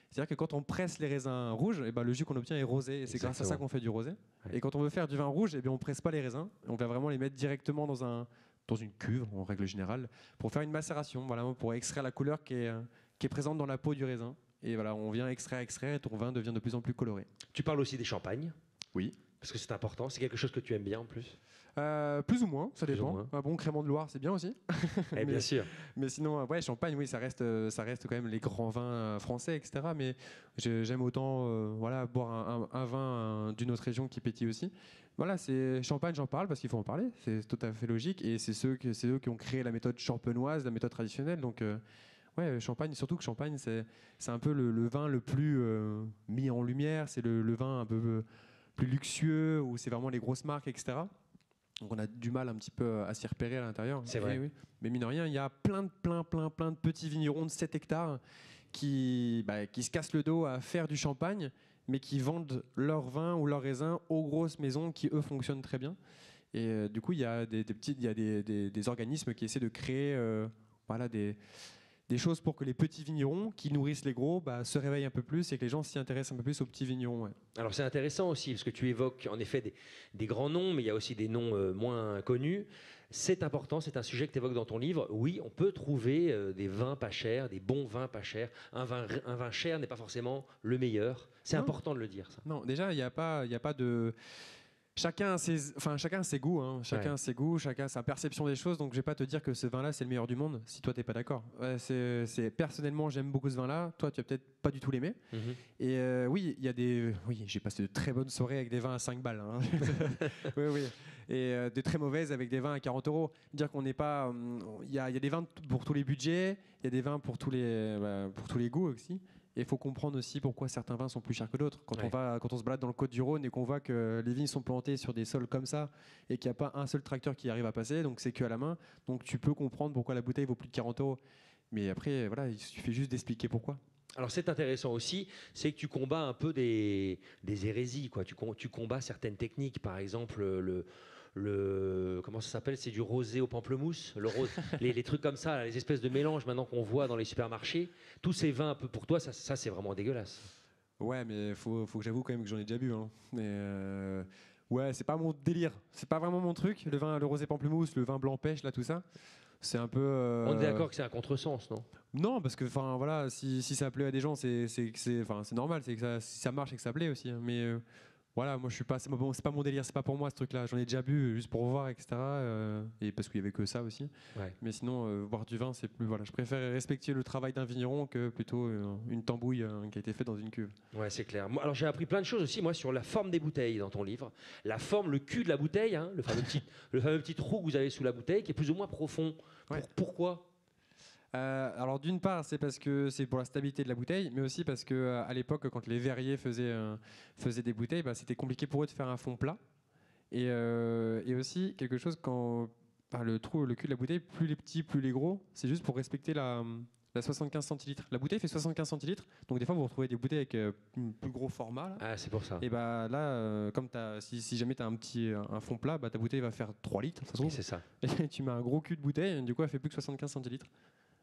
C'est-à-dire que quand on presse les raisins rouges, le jus qu'on obtient est rosé. Et c'est grâce à ça qu'on fait du rosé. Ouais. Et quand on veut faire du vin rouge, on ne presse pas les raisins. On va vraiment les mettre directement dans une cuve, en règle générale, pour faire une macération, pour extraire la couleur qui est présente dans la peau du raisin. Et voilà, on vient extraire, et ton vin devient de plus en plus coloré. Tu parles aussi des champagnes? Oui. Parce que c'est important, c'est quelque chose que tu aimes bien en plus? Plus ou moins, ça dépend. Un bon crément de Loire, c'est bien aussi. Bien sûr. Mais sinon, Champagne, oui, ça reste quand même les grands vins français, etc. Mais j'aime autant boire un vin d'une autre région qui pétille aussi. Voilà, c'est Champagne, j'en parle parce qu'il faut en parler. C'est tout à fait logique. Et c'est eux qui ont créé la méthode champenoise, la méthode traditionnelle. Donc, Champagne, surtout que Champagne, c'est un peu le vin le plus mis en lumière. C'est le vin un peu plus luxueux, où c'est vraiment les grosses marques, etc. Donc on a du mal un petit peu à s'y repérer à l'intérieur. C'est vrai. Oui. Mais mine de rien, il y a plein de petits vignerons de 7 hectares qui se cassent le dos à faire du champagne, mais qui vendent leur vin ou leur raisin aux grosses maisons qui, eux, fonctionnent très bien. Et du coup, il y a des organismes qui essaient de créer des choses pour que les petits vignerons qui nourrissent les gros se réveillent un peu plus et que les gens s'y intéressent un peu plus aux petits vignerons. Ouais. Alors c'est intéressant aussi, parce que tu évoques en effet des grands noms, mais il y a aussi des noms moins connus. C'est important, c'est un sujet que tu évoques dans ton livre. Oui, on peut trouver des vins pas chers, des bons vins pas chers. Un vin cher n'est pas forcément le meilleur. C'est important de le dire, ça. Non, déjà, il n'y a pas de... Chacun a ses goûts, hein. Chacun a ses goûts, chacun a sa perception des choses. Donc, je vais pas te dire que ce vin-là, c'est le meilleur du monde si toi, tu n'es pas d'accord. Personnellement, j'aime beaucoup ce vin-là. Toi, tu vas peut-être pas du tout l'aimer. Et oui, j'ai passé de très bonnes soirées avec des vins à 5 balles. Hein. Oui. Et de très mauvaises avec des vins à 40 €. Dire qu'on n'est pas... Il y a des vins pour tous les budgets, il y a des vins pour tous les goûts aussi. Et il faut comprendre aussi pourquoi certains vins sont plus chers que d'autres. Quand on se balade dans le Côte-du-Rhône et qu'on voit que les vignes sont plantées sur des sols comme ça et qu'il n'y a pas un seul tracteur qui arrive à passer, donc c'est que à la main. Donc tu peux comprendre pourquoi la bouteille vaut plus de 40 €. Mais après, voilà, il suffit juste d'expliquer pourquoi. Alors c'est intéressant aussi, c'est que tu combats un peu des hérésies, quoi. Tu combats certaines techniques, par exemple comment ça s'appelle, c'est du rosé au pamplemousse, les trucs comme ça, les espèces de mélanges maintenant qu'on voit dans les supermarchés. Tous ces vins un peu pour toi, ça c'est vraiment dégueulasse. Ouais, mais faut que j'avoue quand même que j'en ai déjà bu. Hein. Ouais, c'est pas mon délire, c'est pas vraiment mon truc. Le rosé pamplemousse, le vin blanc pêche, là tout ça. C'est un peu. On est d'accord que c'est un contresens, non? Non, parce que voilà, si ça plaît à des gens, c'est normal, c'est que si ça marche et que ça plaît aussi. Hein. Mais voilà, moi je suis pas, c'est pas mon délire, c'est pas pour moi ce truc-là. J'en ai déjà bu juste pour voir, etc. Et parce qu'il y avait que ça aussi. Ouais. Mais sinon, boire du vin, c'est plus. Voilà, je préfère respecter le travail d'un vigneron que plutôt une tambouille qui a été faite dans une cuve. Ouais, c'est clair. Alors j'ai appris plein de choses aussi, moi, sur la forme des bouteilles dans ton livre. La forme, le cul de la bouteille, hein, le fameux petit trou que vous avez sous la bouteille, qui est plus ou moins profond. Ouais. Pourquoi? Alors d'une part, c'est parce que c'est pour la stabilité de la bouteille, mais aussi parce que à l'époque, quand les verriers faisaient des bouteilles, c'était compliqué pour eux de faire un fond plat. Et aussi quelque chose quand le cul de la bouteille, plus les petits, plus les gros, c'est juste pour respecter la 75 centilitres. La bouteille fait 75 centilitres, donc des fois vous retrouvez des bouteilles avec un plus gros format. Là. Ah, c'est pour ça. Et là, comme si jamais tu as un fond plat, ta bouteille va faire 3 litres. Ça se trouve. C'est ça. Et tu mets un gros cul de bouteille, du coup elle fait plus que 75 centilitres.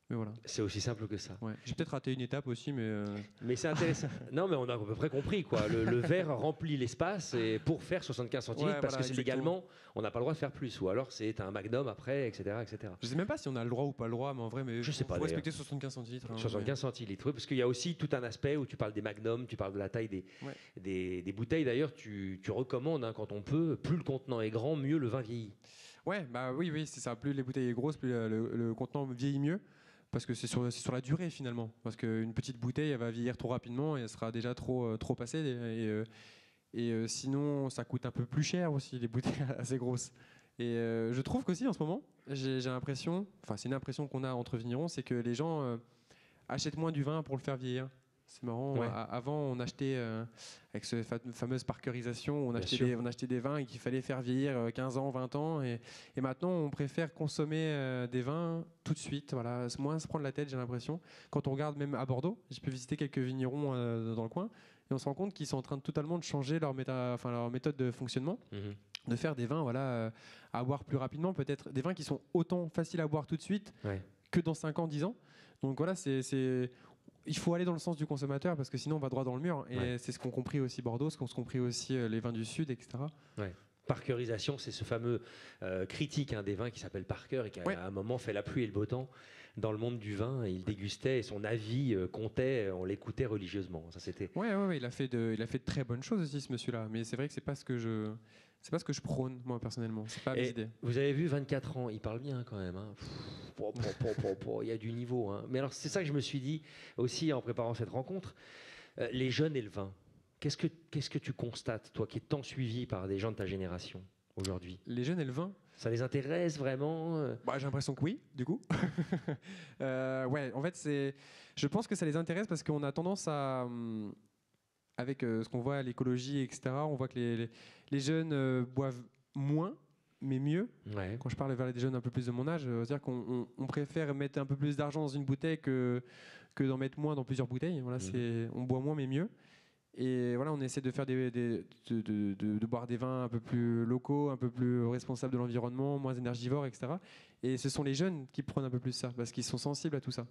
Mais voilà. C'est aussi simple que ça. Ouais. J'ai peut-être raté une étape aussi, Mais c'est intéressant. Non, mais on a à peu près compris, quoi. Le verre remplit l'espace et pour faire 75 centilitres, parce que c'est légalement, on n'a pas le droit de faire plus. Ou alors c'est un magnum après, etc., etc. Je sais même pas si on a le droit ou pas le droit, mais en vrai, je sais pas. Faut respecter 75 centilitres. 75 centilitres, oui, parce qu'il y a aussi tout un aspect où tu parles des magnums, tu parles de la taille des bouteilles. D'ailleurs, tu recommandes, hein, quand on peut, plus le contenant est grand, mieux le vin vieillit. Ouais, oui, c'est ça. Plus les bouteilles sont grosses, plus le contenant vieillit mieux. Parce que c'est sur la durée finalement. Parce qu'une petite bouteille, elle va vieillir trop rapidement et elle sera déjà trop passée. Et sinon, ça coûte un peu plus cher aussi, les bouteilles assez grosses. Et je trouve qu'aussi en ce moment, j'ai l'impression, c'est une impression qu'on a entre vignerons, c'est que les gens achètent moins du vin pour le faire vieillir. C'est marrant. Ouais. Avant, on achetait, avec cette fameuse parkerisation, on achetait des vins et qu'il fallait faire vieillir 15 ans, 20 ans. Et maintenant, on préfère consommer des vins tout de suite. Voilà, moins se prendre la tête, j'ai l'impression. Quand on regarde même à Bordeaux, j'ai pu visiter quelques vignerons dans le coin. Et on se rend compte qu'ils sont en train de totalement de changer leur méthode de fonctionnement. De faire des vins à boire plus rapidement. Peut-être des vins qui sont autant faciles à boire tout de suite que dans 5 ans, 10 ans. Donc voilà, il faut aller dans le sens du consommateur parce que sinon on va droit dans le mur. Et c'est ce qu'ont compris aussi Bordeaux, ce qu'ont compris aussi les vins du Sud, etc. Ouais. Parkerisation, c'est ce fameux critique des vins qui s'appelle Parker et qui à un moment fait la pluie et le beau temps dans le monde du vin. Il dégustait et son avis comptait, on l'écoutait religieusement. Ça, c'était... Ouais, il a fait de très bonnes choses aussi, ce monsieur-là. Mais c'est vrai que c'est pas ce que je prône, moi, personnellement. C'est pas mes idées. Vous avez vu, 24 ans, il parle bien quand même. Hein. Il y a du niveau. Hein. Mais alors, c'est ça que je me suis dit aussi en préparant cette rencontre. Les jeunes et le vin. Qu'est-ce que tu constates, toi, qui es tant suivi par des gens de ta génération aujourd'hui? Les jeunes et le vin? Ça les intéresse vraiment? J'ai l'impression que oui, du coup. En fait, je pense que ça les intéresse parce qu'on a tendance à... avec ce qu'on voit à l'écologie, etc., on voit que les jeunes boivent moins, mais mieux. Ouais. Quand je parle vers des jeunes un peu plus de mon âge, c'est-à-dire qu'on préfère mettre un peu plus d'argent dans une bouteille que d'en mettre moins dans plusieurs bouteilles. Voilà, on boit moins mais mieux. Et voilà, on essaie de faire de boire des vins un peu plus locaux, un peu plus responsables de l'environnement, moins énergivores, etc. Et ce sont les jeunes qui prennent un peu plus ça, parce qu'ils sont sensibles à tout ça.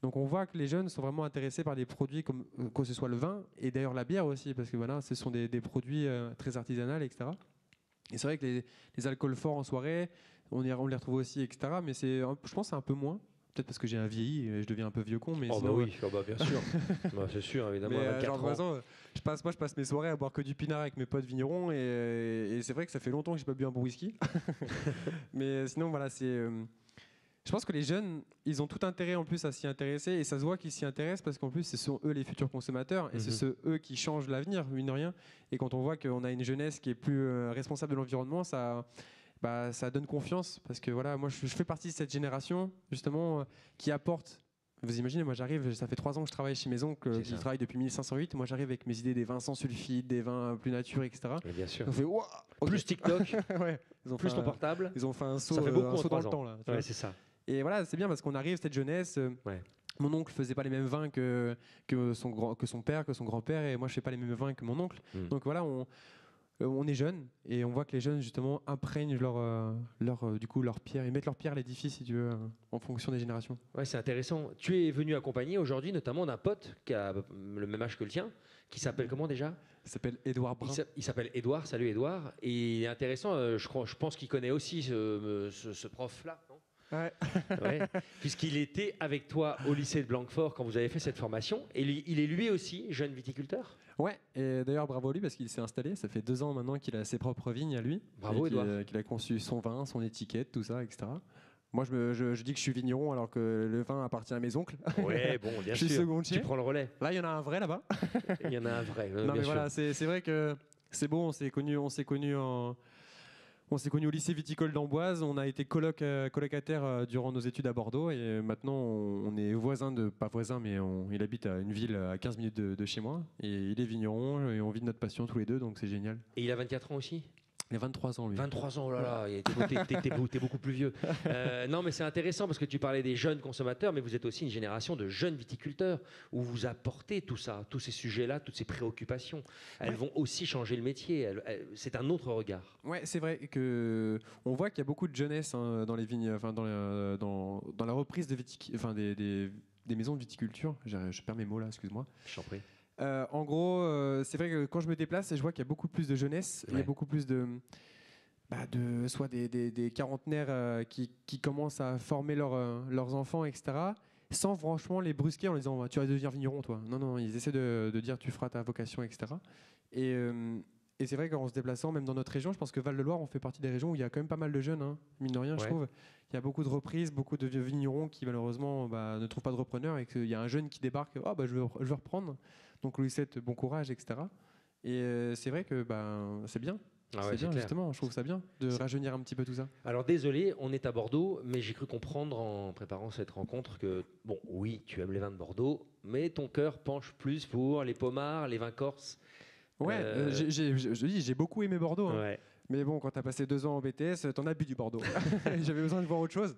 Donc on voit que les jeunes sont vraiment intéressés par des produits comme que ce soit le vin et d'ailleurs la bière aussi, parce que voilà, ce sont des produits très artisanaux, etc. Et c'est vrai que les alcools forts en soirée, on les retrouve aussi, etc. Mais je pense que c'est un peu moins. Peut-être parce que j'ai un vieilli et je deviens un peu vieux con. Mais Oh sinon, bah oui, bien sûr. Bah, c'est sûr, évidemment, mais, à 24 genre, par ans. exemple, je passe mes soirées à boire que du pinard avec mes potes vignerons et c'est vrai que ça fait longtemps que j'ai pas bu un bon whisky. Mais sinon, voilà, je pense que les jeunes, ils ont tout intérêt en plus à s'y intéresser et ça se voit qu'ils s'y intéressent parce qu'en plus, ce sont eux les futurs consommateurs et c'est eux qui changent l'avenir, mine de rien. Et quand on voit qu'on a une jeunesse qui est plus responsable de l'environnement, ça donne confiance parce que voilà, moi je fais partie de cette génération justement qui apporte. Vous imaginez, moi j'arrive, ça fait 3 ans que je travaille chez mes oncles qui travaillent depuis 1508. Moi j'arrive avec mes idées des vins sans sulfite, des vins plus nature, etc. Mais bien sûr. On fait, wow, Plus TikTok, ouais. plus ton portable. Ils ont fait un saut, Ça fait beaucoup un saut dans le 3 ans. temps là. Ouais, c'est ça. Et voilà, c'est bien parce qu'on arrive cette jeunesse. Ouais. Mon oncle faisait pas les mêmes vins que son père, que son grand-père, et moi je fais pas les mêmes vins que mon oncle. Donc voilà, on est jeunes et on voit que les jeunes justement imprègnent leur pierre, ils mettent leur pierre à l'édifice si tu veux, en fonction des générations. Ouais, c'est intéressant. Tu es venu accompagné aujourd'hui notamment d'un pote qui a le même âge que le tien, qui s'appelle comment déjà? Il s'appelle Édouard Brun. Il s'appelle Édouard. Salut Édouard. Et il est intéressant, je pense qu'il connaît aussi ce prof-là, non? Ouais. Ouais. Puisqu'il était avec toi au lycée de Blanquefort quand vous avez fait cette formation. Et il est lui aussi jeune viticulteur. Ouais, et d'ailleurs bravo à lui parce qu'il s'est installé. Ça fait 2 ans maintenant qu'il a ses propres vignes à lui. Bravo Édouard. Qu'il a conçu son vin, son étiquette, tout ça, etc. Moi je dis que je suis vigneron alors que le vin appartient à mes oncles. Ouais, bon, bien je sûr. suis secondier. Tu prends le relais. Là il y en a un vrai là-bas. Il y en a un vrai. Non bien mais sûr. voilà, c'est vrai que c'est beau, on s'est connus au lycée viticole d'Amboise, on a été colocataires durant nos études à Bordeaux et maintenant on est pas voisins, mais il habite à une ville à 15 minutes de chez moi et il est vigneron et on vit de notre passion tous les deux, donc c'est génial. Et il a 24 ans aussi? Il a 23 ans lui. 23 ans, oh là là, t'es beaucoup plus vieux. Non, mais c'est intéressant parce que tu parlais des jeunes consommateurs, mais vous êtes aussi une génération de jeunes viticulteurs où vous apportez tout ça, tous ces sujets-là, toutes ces préoccupations. Elles vont aussi changer le métier. C'est un autre regard. Ouais, c'est vrai que on voit qu'il y a beaucoup de jeunesse dans les vignes, enfin dans la reprise des maisons de viticulture. Je perds mes mots là, excuse-moi. Je t'en prie. En gros, c'est vrai que quand je me déplace, je vois qu'il y a beaucoup plus de jeunesse, il y a beaucoup plus soit des quarantenaires qui commencent à former leurs enfants, etc. Sans franchement les brusquer en disant tu vas devenir vigneron toi. Non, ils essaient de dire tu feras ta vocation, etc. Et c'est vrai qu'en se déplaçant, même dans notre région, je pense que Val-de-Loire, on fait partie des régions où il y a quand même pas mal de jeunes, hein, mine de rien, je trouve. Il y a beaucoup de reprises, beaucoup de vieux vignerons qui malheureusement ne trouvent pas de repreneur et qu'il y a un jeune qui débarque, je veux reprendre. Donc lui souhaite bon courage, etc. Et c'est vrai que c'est bien. C'est bien, justement, je trouve ça bien de rajeunir un petit peu tout ça. Alors désolé, on est à Bordeaux, mais j'ai cru comprendre en préparant cette rencontre que, bon, oui, tu aimes les vins de Bordeaux, mais ton cœur penche plus pour les pomards, les vins corses. Ouais, j'ai beaucoup aimé Bordeaux. Hein. Ouais. Mais bon, quand tu as passé 2 ans en BTS, t'en as bu du Bordeaux. J'avais besoin de voir autre chose.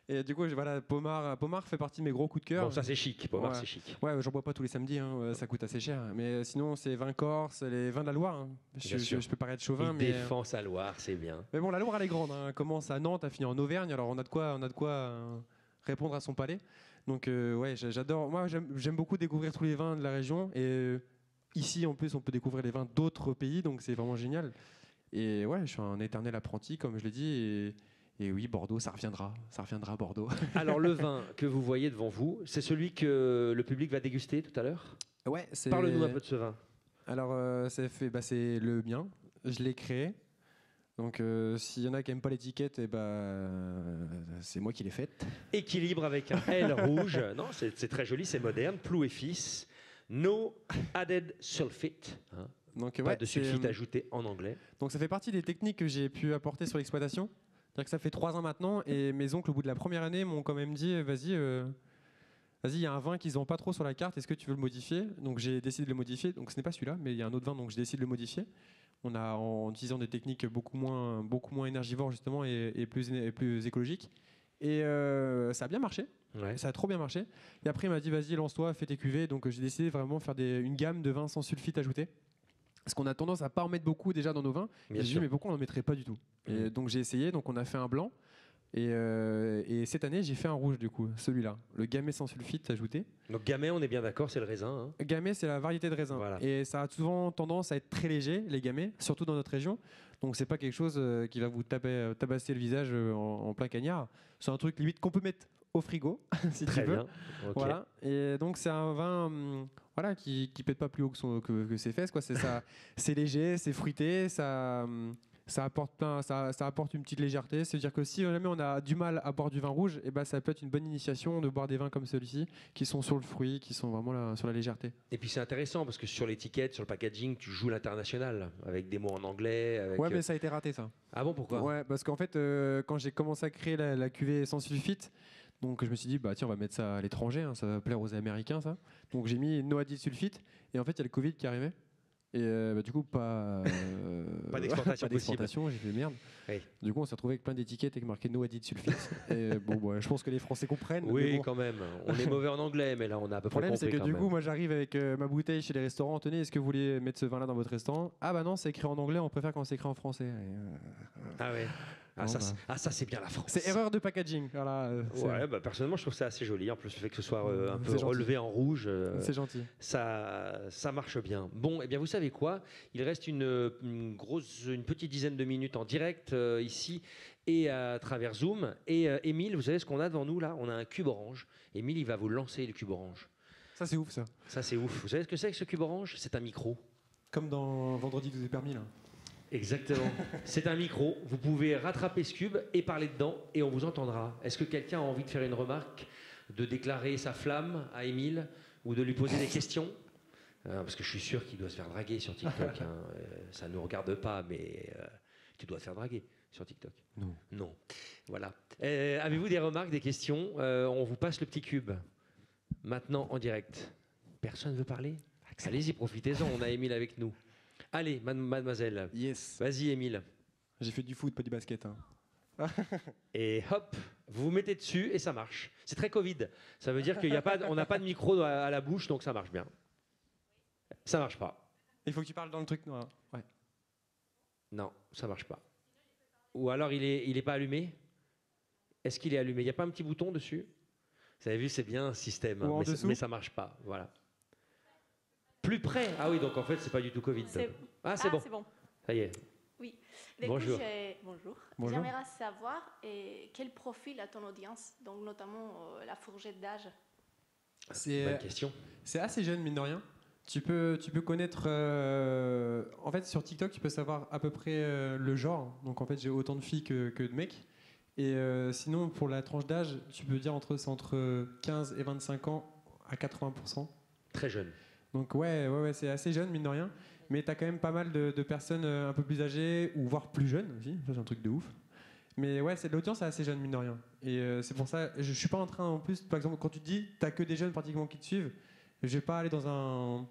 Et du coup, voilà, Pommard fait partie de mes gros coups de cœur. Bon, ça c'est chic, Pommard c'est chic. Ouais, j'en bois pas tous les samedis, hein, ça coûte assez cher. Mais sinon, c'est vins corse, les vins de la Loire. Hein. Je peux paraître chauvin, mais défend sa Loire, c'est bien. Mais bon, la Loire elle est grande. Hein. Elle commence à Nantes, elle finit en Auvergne. Alors on a de quoi répondre à son palais. Donc ouais, j'adore. Moi, j'aime beaucoup découvrir tous les vins de la région. Et ici, en plus, on peut découvrir les vins d'autres pays, donc c'est vraiment génial. Et ouais, je suis un éternel apprenti, comme je l'ai dit. Et oui, Bordeaux, ça reviendra Bordeaux. Alors le vin que vous voyez devant vous, c'est celui que le public va déguster tout à l'heure? Ouais, Parle-nous un peu de ce vin. Alors c'est le mien, je l'ai créé. Donc s'il y en a qui n'aiment pas l'étiquette, c'est moi qui l'ai faite. Équilibre avec un L rouge. Non, c'est très joli, c'est moderne. Plou et Fils. No added sulfate. Hein. Donc, pas de sulfite ajouté en anglais. Donc ça fait partie des techniques que j'ai pu apporter sur l'exploitation. C'est-à-dire que ça fait 3 ans maintenant et mes oncles au bout de la première année m'ont quand même dit vas-y, il y a un vin qu'ils n'ont pas trop sur la carte, est-ce que tu veux le modifier? Donc j'ai décidé de le modifier, donc ce n'est pas celui-là, mais il y a un autre vin, donc je décide de le modifier. en utilisant des techniques beaucoup moins énergivores justement et plus écologiques. Et ça a bien marché. Ouais. Ça a trop bien marché. Et après, il m'a dit, vas-y, lance-toi, fais tes cuvées. Donc, j'ai décidé vraiment de faire une gamme de vins sans sulfite ajouté. Parce qu'on a tendance à pas en mettre beaucoup déjà dans nos vins. Bien J'ai dit, sûr. mais pourquoi on n'en mettrait pas du tout? Et donc, j'ai essayé. Donc, on a fait un blanc. Et cette année, j'ai fait un rouge, du coup, celui-là. Le Gamay sans sulfite ajouté. Donc Gamay, on est bien d'accord, c'est le raisin. Hein. Gamay, c'est la variété de raisin. Voilà. Et ça a souvent tendance à être très léger, les Gamay, surtout dans notre région. Donc, c'est pas quelque chose qui va vous tabasser le visage en plein cagnard. C'est un truc limite qu'on peut mettre au frigo, si Très tu veux. bien. Ok. Voilà. Et donc c'est un vin voilà, qui pète pas plus haut que ses fesses. Quoi. C'est léger, c'est fruité, ça apporte une petite légèreté. C'est-à-dire que si jamais on a du mal à boire du vin rouge, et ben ça peut être une bonne initiation de boire des vins comme celui-ci, qui sont sur le fruit, qui sont vraiment là, sur la légèreté. Et puis c'est intéressant parce que sur l'étiquette, sur le packaging, tu joues l'international avec des mots en anglais. Avec, Ouais, mais ça a été raté ça. Ah bon, pourquoi? Ouais, parce qu'en fait, quand j'ai commencé à créer la cuvée sans sulfite, donc je me suis dit, bah tiens, on va mettre ça à l'étranger, hein, ça va plaire aux Américains, ça. Donc j'ai mis no added sulfite, et en fait, il y a le Covid qui arrivait. Et du coup, pas d'exportation, j'ai fait merde. Oui. Du coup, on s'est retrouvé avec plein d'étiquettes avec marqué no added sulfite. Et bon, je pense que les Français comprennent. Oui, mais bon. quand même. On est mauvais en anglais, mais là, on a à peu Le près problème, compris c'est que quand du même. coup, moi, j'arrive avec ma bouteille chez les restaurants. Tenez, est-ce que vous voulez mettre ce vin-là dans votre restaurant? Ah bah non, c'est écrit en anglais, on préfère quand c'est écrit en français. Ah ouais. Ah, Bon, ça c'est bien la France. C'est erreur de packaging. Voilà, Ouais, bah, personnellement, je trouve ça assez joli. En plus, le fait que ce soit un peu C'est gentil. relevé en rouge, c'est gentil. ça marche bien. Bon, eh bien, vous savez quoi? Il reste une petite dizaine de minutes en direct ici et à travers Zoom. Et Émile, vous savez ce qu'on a devant nous là? On a un cube orange. Émile, il va vous lancer le cube orange. Ça, c'est ouf, ça. Ça, c'est ouf. Vous savez ce que c'est que ce cube orange? C'est un micro. Comme dans Vendredi vous est permis, là. Exactement. C'est un micro. Vous pouvez rattraper ce cube et parler dedans et on vous entendra. Est-ce que quelqu'un a envie de faire une remarque, de déclarer sa flamme à Émile ou de lui poser des questions? Parce que je suis sûr qu'il doit se faire draguer sur TikTok. Hein. Ça ne nous regarde pas, mais tu dois te faire draguer sur TikTok. Non. Non. Voilà. Avez-vous des remarques, des questions? On vous passe le petit cube. Maintenant, en direct. Personne ne veut parler? Allez-y, profitez-en. On a Émile avec nous. Allez, mademoiselle. Yes. Vas-y, Émile. J'ai fait du foot, pas du basket. Hein. Et hop, vous vous mettez dessus et ça marche. C'est très Covid. Ça veut dire qu'on n'a pas de micro à la bouche, donc ça marche bien. Ça marche pas. Il faut que tu parles dans le truc noir. Ouais. Non, ça marche pas. Ou alors il est pas allumé? Est-ce qu'il est allumé? Il n'y a pas un petit bouton dessus? Vous avez vu, c'est bien un système, hein, mais ça marche pas. Voilà. Plus près. Ah oui, donc en fait, c'est pas du tout Covid. C'est c'est bon. Ça y est. Oui. Bonjour. Bonjour. Bonjour. J'aimerais savoir quel profil a ton audience, donc notamment la fourchette d'âge. Bonne question. C'est assez jeune, mine de rien. Tu peux connaître... En fait, sur TikTok, tu peux savoir à peu près le genre. Donc, en fait, j'ai autant de filles que de mecs. Et sinon, pour la tranche d'âge, tu peux dire entre 15 et 25 ans à 80%. Très jeune. Donc ouais, c'est assez jeune, mine de rien. Mais tu as quand même pas mal de personnes un peu plus âgées, ou voire plus jeunes aussi. Ça, c'est un truc de ouf. Mais ouais, l'audience est assez jeune, mine de rien. Et c'est pour ça, je suis pas en train, en plus, par exemple, quand tu te dis, t'as que des jeunes pratiquement qui te suivent, je vais pas aller dans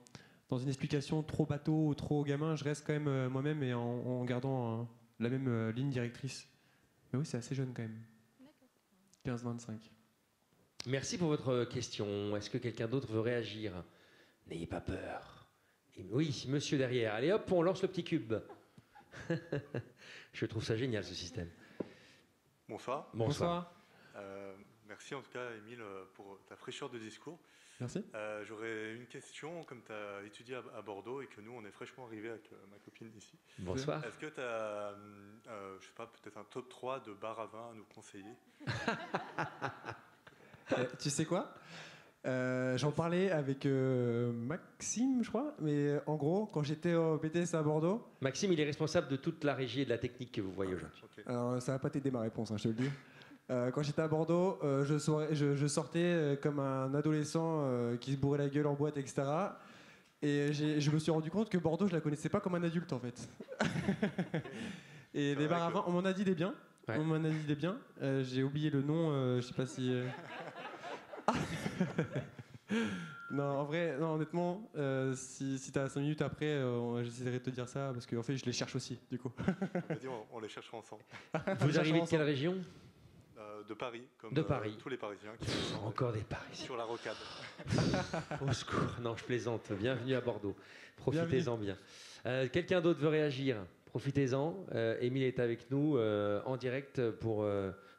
une explication trop bateau ou trop gamin. Je reste quand même moi-même et en gardant la même ligne directrice. Mais oui, c'est assez jeune quand même. 15-25. Merci pour votre question. Est-ce que quelqu'un d'autre veut réagir? N'ayez pas peur. Et oui, monsieur derrière. Allez hop, on lance le petit cube. Je trouve ça génial, ce système. Bonsoir. Bonsoir. Merci en tout cas, Émile, pour ta fraîcheur de discours. Merci. J'aurais une question, comme tu as étudié à Bordeaux et que nous, on est fraîchement arrivés avec ma copine ici. Bonsoir. Est-ce que tu as, je sais pas, peut-être un top 3 de bars à vin à nous conseiller? Tu sais quoi? J'en parlais avec Maxime, je crois. Mais en gros, quand j'étais au BTS à Bordeaux... Maxime, il est responsable de toute la régie et de la technique que vous voyez aujourd'hui. Okay. Alors, ça va pas t'aider ma réponse, hein, je te le dis. Quand j'étais à Bordeaux, je sortais comme un adolescent qui se bourrait la gueule en boîte, etc. Et je me suis rendu compte que Bordeaux, je la connaissais pas comme un adulte, en fait. Et les bars à vin, on m'en a dit des biens. Ouais. On m'en a dit des biens. J'ai oublié le nom, je sais pas si... Non, en vrai, non, honnêtement, si tu as 5 minutes après, j'essaierai de te dire ça parce qu'en fait, je les cherche aussi, du coup. Vas-y, on les cherchera ensemble. Vous arrivez de quelle région? De Paris, comme De Paris. tous les Parisiens qui sont Encore des Parisiens. sur la rocade. Au secours. Non, je plaisante. Bienvenue à Bordeaux. Profitez-en bien. Quelqu'un d'autre veut réagir? Profitez-en. Émile est avec nous en direct pour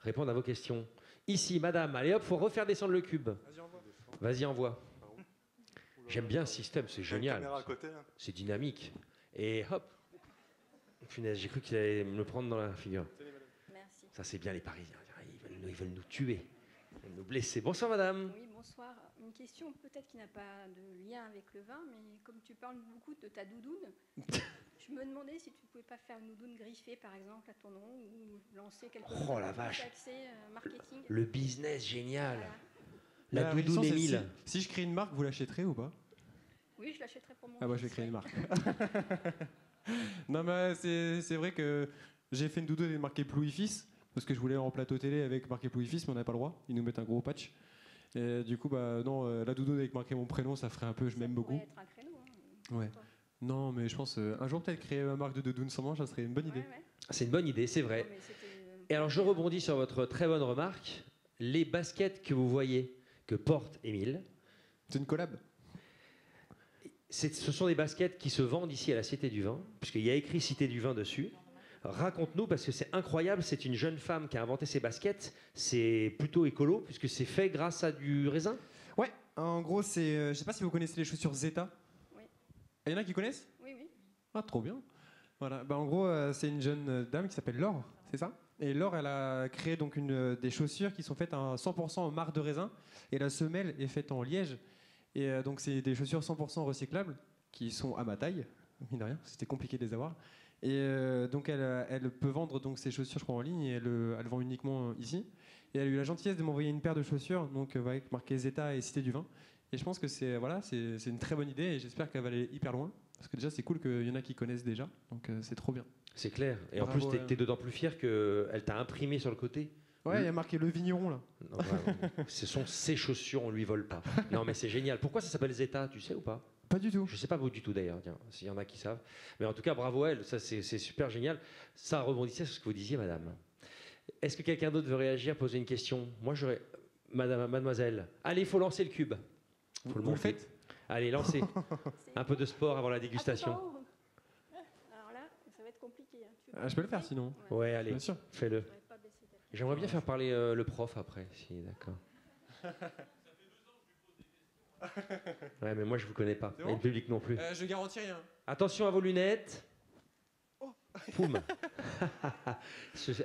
répondre à vos questions. Ici, madame. Allez hop, faut refaire descendre le cube. Vas-y, envoie. J'aime bien ce système, c'est Il y a une génial. caméra à côté. Hein. C'est dynamique. Et hop. Punaise, j'ai cru qu'il allait me le prendre dans la figure. Merci. Ça, c'est bien les Parisiens. Ils veulent nous tuer. Ils veulent nous blesser. Bonsoir, madame. Oui, bonsoir. Une question peut-être qui n'a pas de lien avec le vin, mais comme tu parles beaucoup de ta doudoune, je me demandais si tu pouvais pas faire une doudoune griffée, par exemple, à ton nom, ou lancer quelque chose Oh la vache. axé marketing. Le business génial. Voilà. La question, doudoune c'est Émile. si je crée une marque, vous l'achèterez ou pas? Oui, je l'achèterai pour mon Ah bah je vais fils, créer une ouais. marque. Non mais c'est vrai que j'ai fait une doudoune et marqué Plouy Fils parce que je voulais en plateau télé avec marqué Plouy Fils mais on n'avait pas le droit. Ils nous mettent un gros patch. Et du coup bah non, la doudoune avec marqué mon prénom ça ferait un peu je m'aime Ça beaucoup. pourrait être un créneau. Hein, Ouais. pour toi. Non mais je pense un jour peut-être créer ma marque de doudoune sans manche ça serait une bonne idée. Ouais, ouais. C'est une bonne idée, c'est vrai. Non, mais c'était, Et alors, je rebondis sur votre très bonne remarque. Les baskets que vous voyez que porte Émile, C'est une collab. ce sont des baskets qui se vendent ici à la Cité du Vin, puisqu'il y a écrit Cité du Vin dessus. Raconte-nous, parce que c'est incroyable, c'est une jeune femme qui a inventé ces baskets. C'est plutôt écolo, puisque c'est fait grâce à du raisin. Ouais, en gros c'est je sais pas si vous connaissez les chaussures Zeta. Oui. Il y en a qui connaissent? Oui, oui. Ah, trop bien. Voilà. Bah, en gros, c'est une jeune dame qui s'appelle Laure, c'est ça? Et Laure, elle a créé donc des chaussures qui sont faites à 100% en marc de raisin. Et la semelle est faite en liège. Et donc, c'est des chaussures 100% recyclables qui sont à ma taille, mine de rien. C'était compliqué de les avoir. Et donc, elle peut vendre donc, ses chaussures, je crois, en ligne. Et elle vend uniquement ici. Et elle a eu la gentillesse de m'envoyer une paire de chaussures, donc avec marqué Zeta et Cité du Vin. Et je pense que c'est une très bonne idée. Et j'espère qu'elle va aller hyper loin. Parce que déjà, c'est cool qu'il y en a qui connaissent déjà. Donc, c'est trop bien. C'est clair. Et en Bravo, plus, t'es d'autant plus fier qu'elle t'a imprimé sur le côté. Ouais, il y a marqué le vigneron là. Non, vraiment. Ce sont ses chaussures, on lui vole pas. Non, mais c'est génial. Pourquoi ça s'appelle Zeta, tu sais ou pas? Pas du tout. Je sais pas vous du tout d'ailleurs, tiens, s'il y en a qui savent. Mais en tout cas, bravo à elle, ça c'est super génial. Ça rebondissait sur ce que vous disiez, madame. Est-ce que quelqu'un d'autre veut réagir, poser une question? Moi, j'aurais... Mademoiselle, allez, il faut lancer le cube. Faut Vous le monter. faites? Allez, lancez. C'est- Un peu de sport avant la dégustation. Attends. Alors là, ça va être compliqué. Hein. Tu veux Ah, je peux le faire sinon. Ouais. Ouais, allez, Bien sûr. fais-le. Je vais pas baisser ta tête. J'aimerais bien faire parler le prof après, si d'accord. Ouais, mais moi je vous connais pas, C'est et bon le public non plus. Je garantis rien. Attention à vos lunettes. Poum.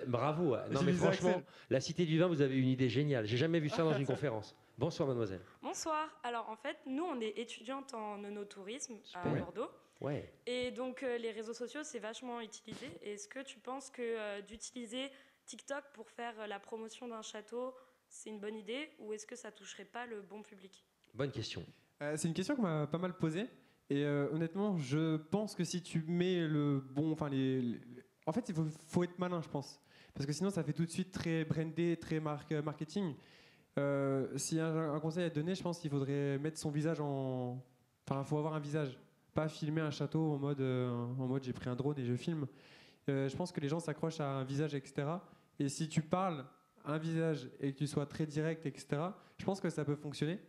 Bravo. Non J'ai mais mis franchement, Axel. la Cité du Vin, vous avez une idée géniale. J'ai jamais vu ça dans une conférence. Bonsoir mademoiselle. Bonsoir. Alors en fait, nous on est étudiantes en œnotourisme à Super. Bordeaux. Ouais. Et donc les réseaux sociaux c'est vachement utilisé. Est-ce que tu penses que d'utiliser TikTok pour faire la promotion d'un château, c'est une bonne idée ou est-ce que ça toucherait pas le bon public? Bonne question. C'est une question qu'on m'a pas mal posée. Et honnêtement, je pense que si tu mets le bon. Enfin, en fait, faut être malin, je pense. Parce que sinon, ça fait tout de suite très brandé, très marketing. S'il y a un conseil à te donner, je pense qu'il faudrait mettre son visage en. Enfin, il faut avoir un visage. Pas filmer un château en mode j'ai pris un drone et je filme. Je pense que les gens s'accrochent à un visage, etc. Et si tu parles un visage et que tu sois très direct, etc., je pense que ça peut fonctionner.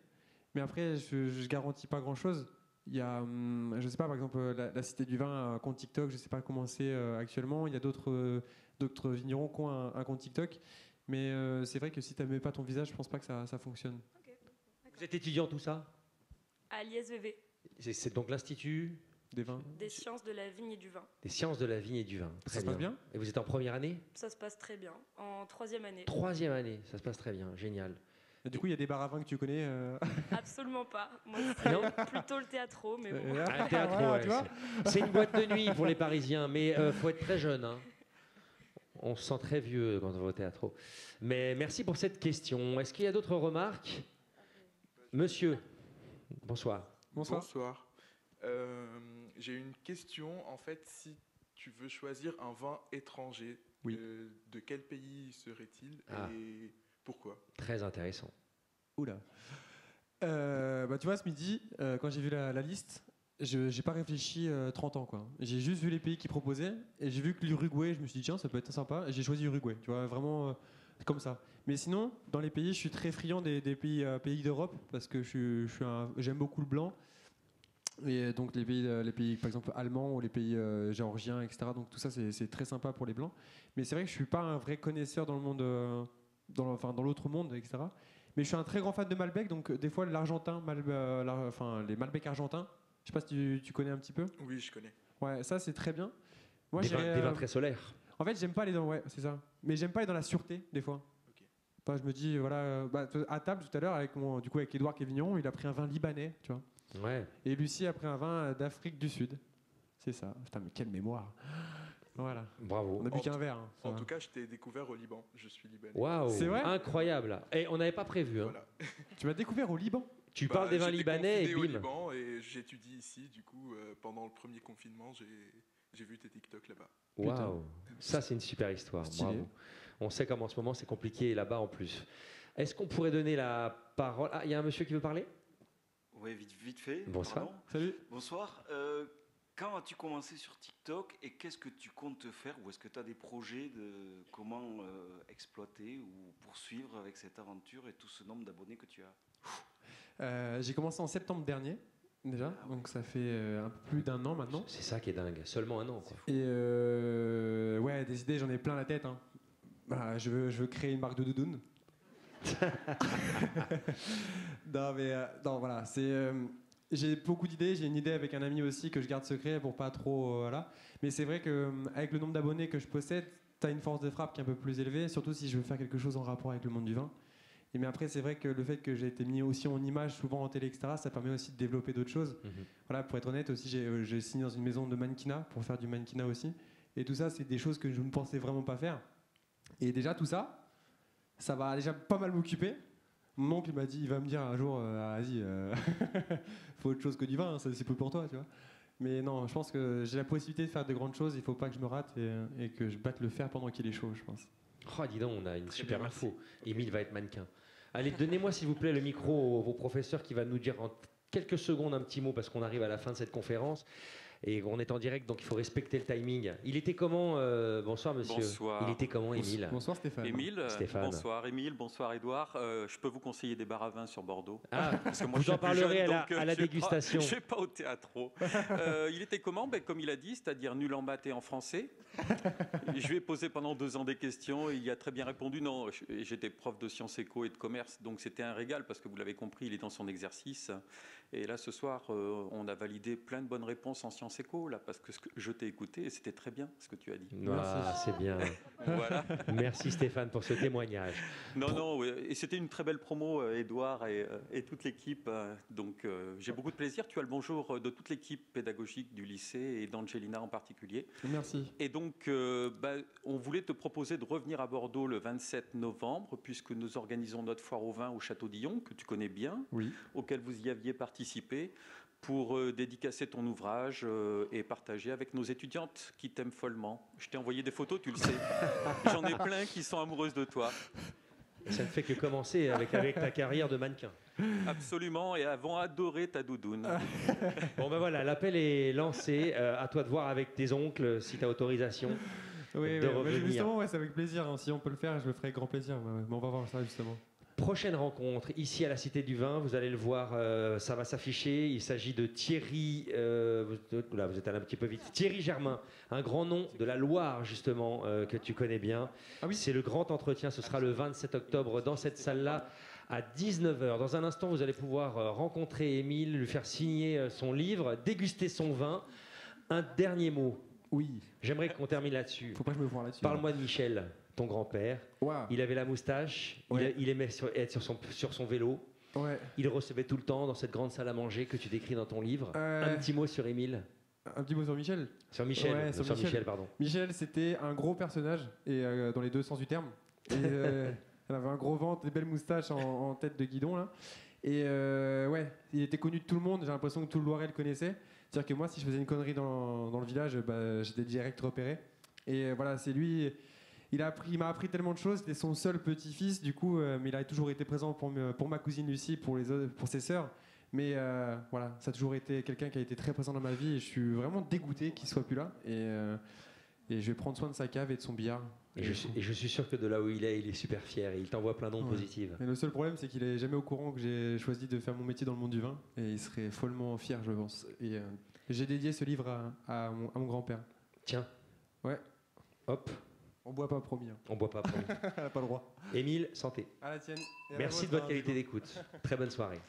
Mais après, je garantis pas grand-chose. Il y a, je sais pas, par exemple, la Cité du Vin, un compte TikTok, je sais pas comment c'est actuellement. Il y a d'autres vignerons qui ont un compte TikTok. Mais c'est vrai que si tu ne mets pas ton visage, je pense pas que ça fonctionne. Ok, d'accord. Vous êtes étudiant tout ça? À l'ISVV, C'est donc l'Institut Des vins. des sciences de la vigne et du vin. des sciences de la vigne et du vin. Très Ça se passe bien? Et vous êtes en première année? Ça se passe très bien. En 3e année. Troisième année, ça se passe très bien, génial. Et du coup, il y a des bars à vin que tu connais. Absolument pas. Moi Non. c'est plutôt le théâtro, mais bon. Ah, le théâtre, Voilà, ouais, tu vois. c'est une boîte de nuit pour les Parisiens, mais faut être très jeune. Hein. On se sent très vieux quand on va au théâtre. Mais merci pour cette question. Est-ce qu'il y a d'autres remarques? Monsieur, bonsoir. Bonsoir. Bonsoir. J'ai une question. En fait, si tu veux choisir un vin étranger, Oui. de quel pays serait-il Ah. et pourquoi? Très intéressant. Oula. Bah, tu vois, ce midi, quand j'ai vu la liste, je n'ai pas réfléchi 30 ans, quoi. J'ai juste vu les pays qui proposaient et j'ai vu que l'Uruguay, je me suis dit tiens, ça peut être sympa, et j'ai choisi Uruguay, tu vois, vraiment comme ça. Mais sinon, dans les pays, je suis très friand des pays d'Europe parce que j'aime beaucoup le blanc. Et donc les pays par exemple allemands ou les pays géorgiens, etc. Donc tout ça c'est très sympa pour les blancs. Mais c'est vrai que je suis pas un vrai connaisseur dans le monde, dans l'autre monde, etc. Mais je suis un très grand fan de Malbec, donc des fois l'argentin, les Malbec argentins. Je sais pas si tu connais un petit peu. Oui, je connais. Ouais, ça c'est très bien. Moi, Des vins très solaires. En fait, j'aime pas aller dans, ouais, c'est ça. Mais j'aime pas aller dans la sûreté des fois. Ok. Enfin, je me dis voilà, à table tout à l'heure avec avec Édouard Quévignon, il a pris un vin libanais, tu vois. Ouais. Et Lucie a pris un vin d'Afrique du Sud. C'est ça. Putain, mais quelle mémoire. Voilà. Bravo. On a bu qu'un verre. Hein, En tout cas, je t'ai découvert au Liban. Je suis libanais. Waouh. C'est vrai ? Incroyable. Et on n'avait pas prévu. Hein. Voilà. Tu m'as découvert au Liban ? Tu parles des vins j'étais libanais et confiné bim. au Liban et j'étudie ici. Du coup, pendant le premier confinement, j'ai vu tes TikTok là-bas. Waouh. Ça, c'est une super histoire. Stylé. Bravo. On sait qu'en ce moment, c'est compliqué là-bas en plus. Est-ce qu'on pourrait donner la parole ? Ah, il y a un monsieur qui veut parler ? Oui, vite fait. Bonsoir. Pardon. Salut. Bonsoir. Quand as-tu commencé sur TikTok et qu'est-ce que tu comptes faire ou est-ce que tu as des projets de comment exploiter ou poursuivre avec cette aventure et tout ce nombre d'abonnés que tu as? J'ai commencé en septembre dernier, déjà. Donc ça fait un peu plus d'un an maintenant. C'est ça qui est dingue. Seulement un an, quoi. Et ouais, des idées, j'en ai plein la tête. Hein. Bah, je veux créer une marque de doudoune. Non, mais non, voilà. J'ai beaucoup d'idées. J'ai une idée avec un ami aussi que je garde secret pour pas trop. Voilà. Mais c'est vrai qu'avec le nombre d'abonnés que je possède, tu as une force de frappe qui est un peu plus élevée, surtout si je veux faire quelque chose en rapport avec le monde du vin. Et mais après, c'est vrai que le fait que j'ai été mis aussi en image, souvent en télé, etc., ça permet aussi de développer d'autres choses. Voilà, pour être honnête, aussi, j'ai signé dans une maison de mannequinat pour faire du mannequinat aussi. Et tout ça, c'est des choses que je ne pensais vraiment pas faire. Et déjà, tout ça, ça va déjà pas mal m'occuper. Mon oncle m'a dit, il va me dire un jour, vas-y, faut autre chose que du vin, hein, c'est peu pour toi, tu vois. Mais non, je pense que j'ai la possibilité de faire de grandes choses, il faut pas que je me rate et que je batte le fer pendant qu'il est chaud, je pense. Oh, dis donc, on a une super info. Émile va être mannequin. Allez, donnez-moi s'il vous plaît le micro au professeur qui va nous dire en quelques secondes un petit mot parce qu'on arrive à la fin de cette conférence. Et on est en direct, donc il faut respecter le timing. Il était comment bonsoir, monsieur. Bonsoir. Il était comment, Émile? Bonsoir, Stéphane. Stéphane. Bonsoir, Émile. Bonsoir, Édouard. Je peux vous conseiller des bars à vin sur Bordeaux. Ah, parce que moi, vous en parlerez jeune, à la dégustation. Je ne vais pas au théâtre. Il était comment? Comme il a dit, c'est-à-dire nul en maths et en français. Je lui ai posé pendant 2 ans des questions et il a très bien répondu. Non, j'étais prof de sciences éco et de commerce, donc c'était un régal parce que vous l'avez compris, il est dans son exercice. Et là, ce soir, on a validé plein de bonnes réponses en sciences éco, là, parce que je t'ai écouté et c'était très bien ce que tu as dit. Ah, c'est bien. Voilà. Merci Stéphane pour ce témoignage. Non, et c'était une très belle promo, Édouard et toute l'équipe. Donc, j'ai beaucoup de plaisir. Tu as le bonjour de toute l'équipe pédagogique du lycée et d'Angelina en particulier. Merci. Et donc, on voulait te proposer de revenir à Bordeaux le 27 novembre, puisque nous organisons notre foire au vin au Château d'Illon, que tu connais bien, oui, auquel vous y aviez participé, pour dédicacer ton ouvrage et partager avec nos étudiantes qui t'aiment follement. Je t'ai envoyé des photos, tu le sais. J'en ai plein qui sont amoureuses de toi. Ça ne fait que commencer avec ta carrière de mannequin. Absolument, et elles vont adorer ta doudoune. Bon ben voilà, l'appel est lancé. À toi de voir avec tes oncles si tu as autorisation de revenir. Justement, ouais, c'est avec plaisir. Hein. Si on peut le faire, je le ferai avec grand plaisir. Ouais. Mais on va voir ça justement. Prochaine rencontre ici à la Cité du Vin, vous allez le voir, ça va s'afficher. Il s'agit de Thierry, là vous êtes allé un petit peu vite, Thierry Germain, un grand nom de la Loire justement que tu connais bien. Ah oui. C'est le grand entretien, ce sera le 27 octobre dans cette salle-là à 19h. Dans un instant, vous allez pouvoir rencontrer Émile, lui faire signer son livre, déguster son vin. Un dernier mot. Oui. J'aimerais qu'on termine là-dessus. Faut pas que je me voie là-dessus. Parle-moi de Michel, ton grand-père. Wow. Il avait la moustache, ouais. il aimait être sur son vélo. Ouais. Il recevait tout le temps dans cette grande salle à manger que tu décris dans ton livre. Un petit mot sur Émile. Un petit mot sur Michel. Sur Michel, ouais, sur Michel, pardon. Michel, c'était un gros personnage, et dans les deux sens du terme. Et, elle avait un gros ventre, des belles moustaches en tête de guidon là. Et ouais, il était connu de tout le monde. J'ai l'impression que tout le Loiret le connaissait. C'est-à-dire que moi, si je faisais une connerie dans le village, j'étais direct repéré. Et voilà, c'est lui. il m'a appris tellement de choses. C'était son seul petit-fils, du coup, mais il a toujours été présent pour ma cousine Lucie, pour ses sœurs. Mais voilà, ça a toujours été quelqu'un qui a été très présent dans ma vie et je suis vraiment dégoûté qu'il soit plus là. Et je vais prendre soin de sa cave et de son billard. Et je suis sûr que de là où il est super fier et il t'envoie plein d'ondes positives. Mais le seul problème, c'est qu'il est jamais au courant que j'ai choisi de faire mon métier dans le monde du vin et il serait follement fier, je pense. Et j'ai dédié ce livre à mon grand-père. Tiens. Ouais. Hop. On boit pas, promis. Hein. On boit pas, promis. Pas le droit. Émile, santé. À la tienne. Merci de votre qualité d'écoute. Très bonne soirée.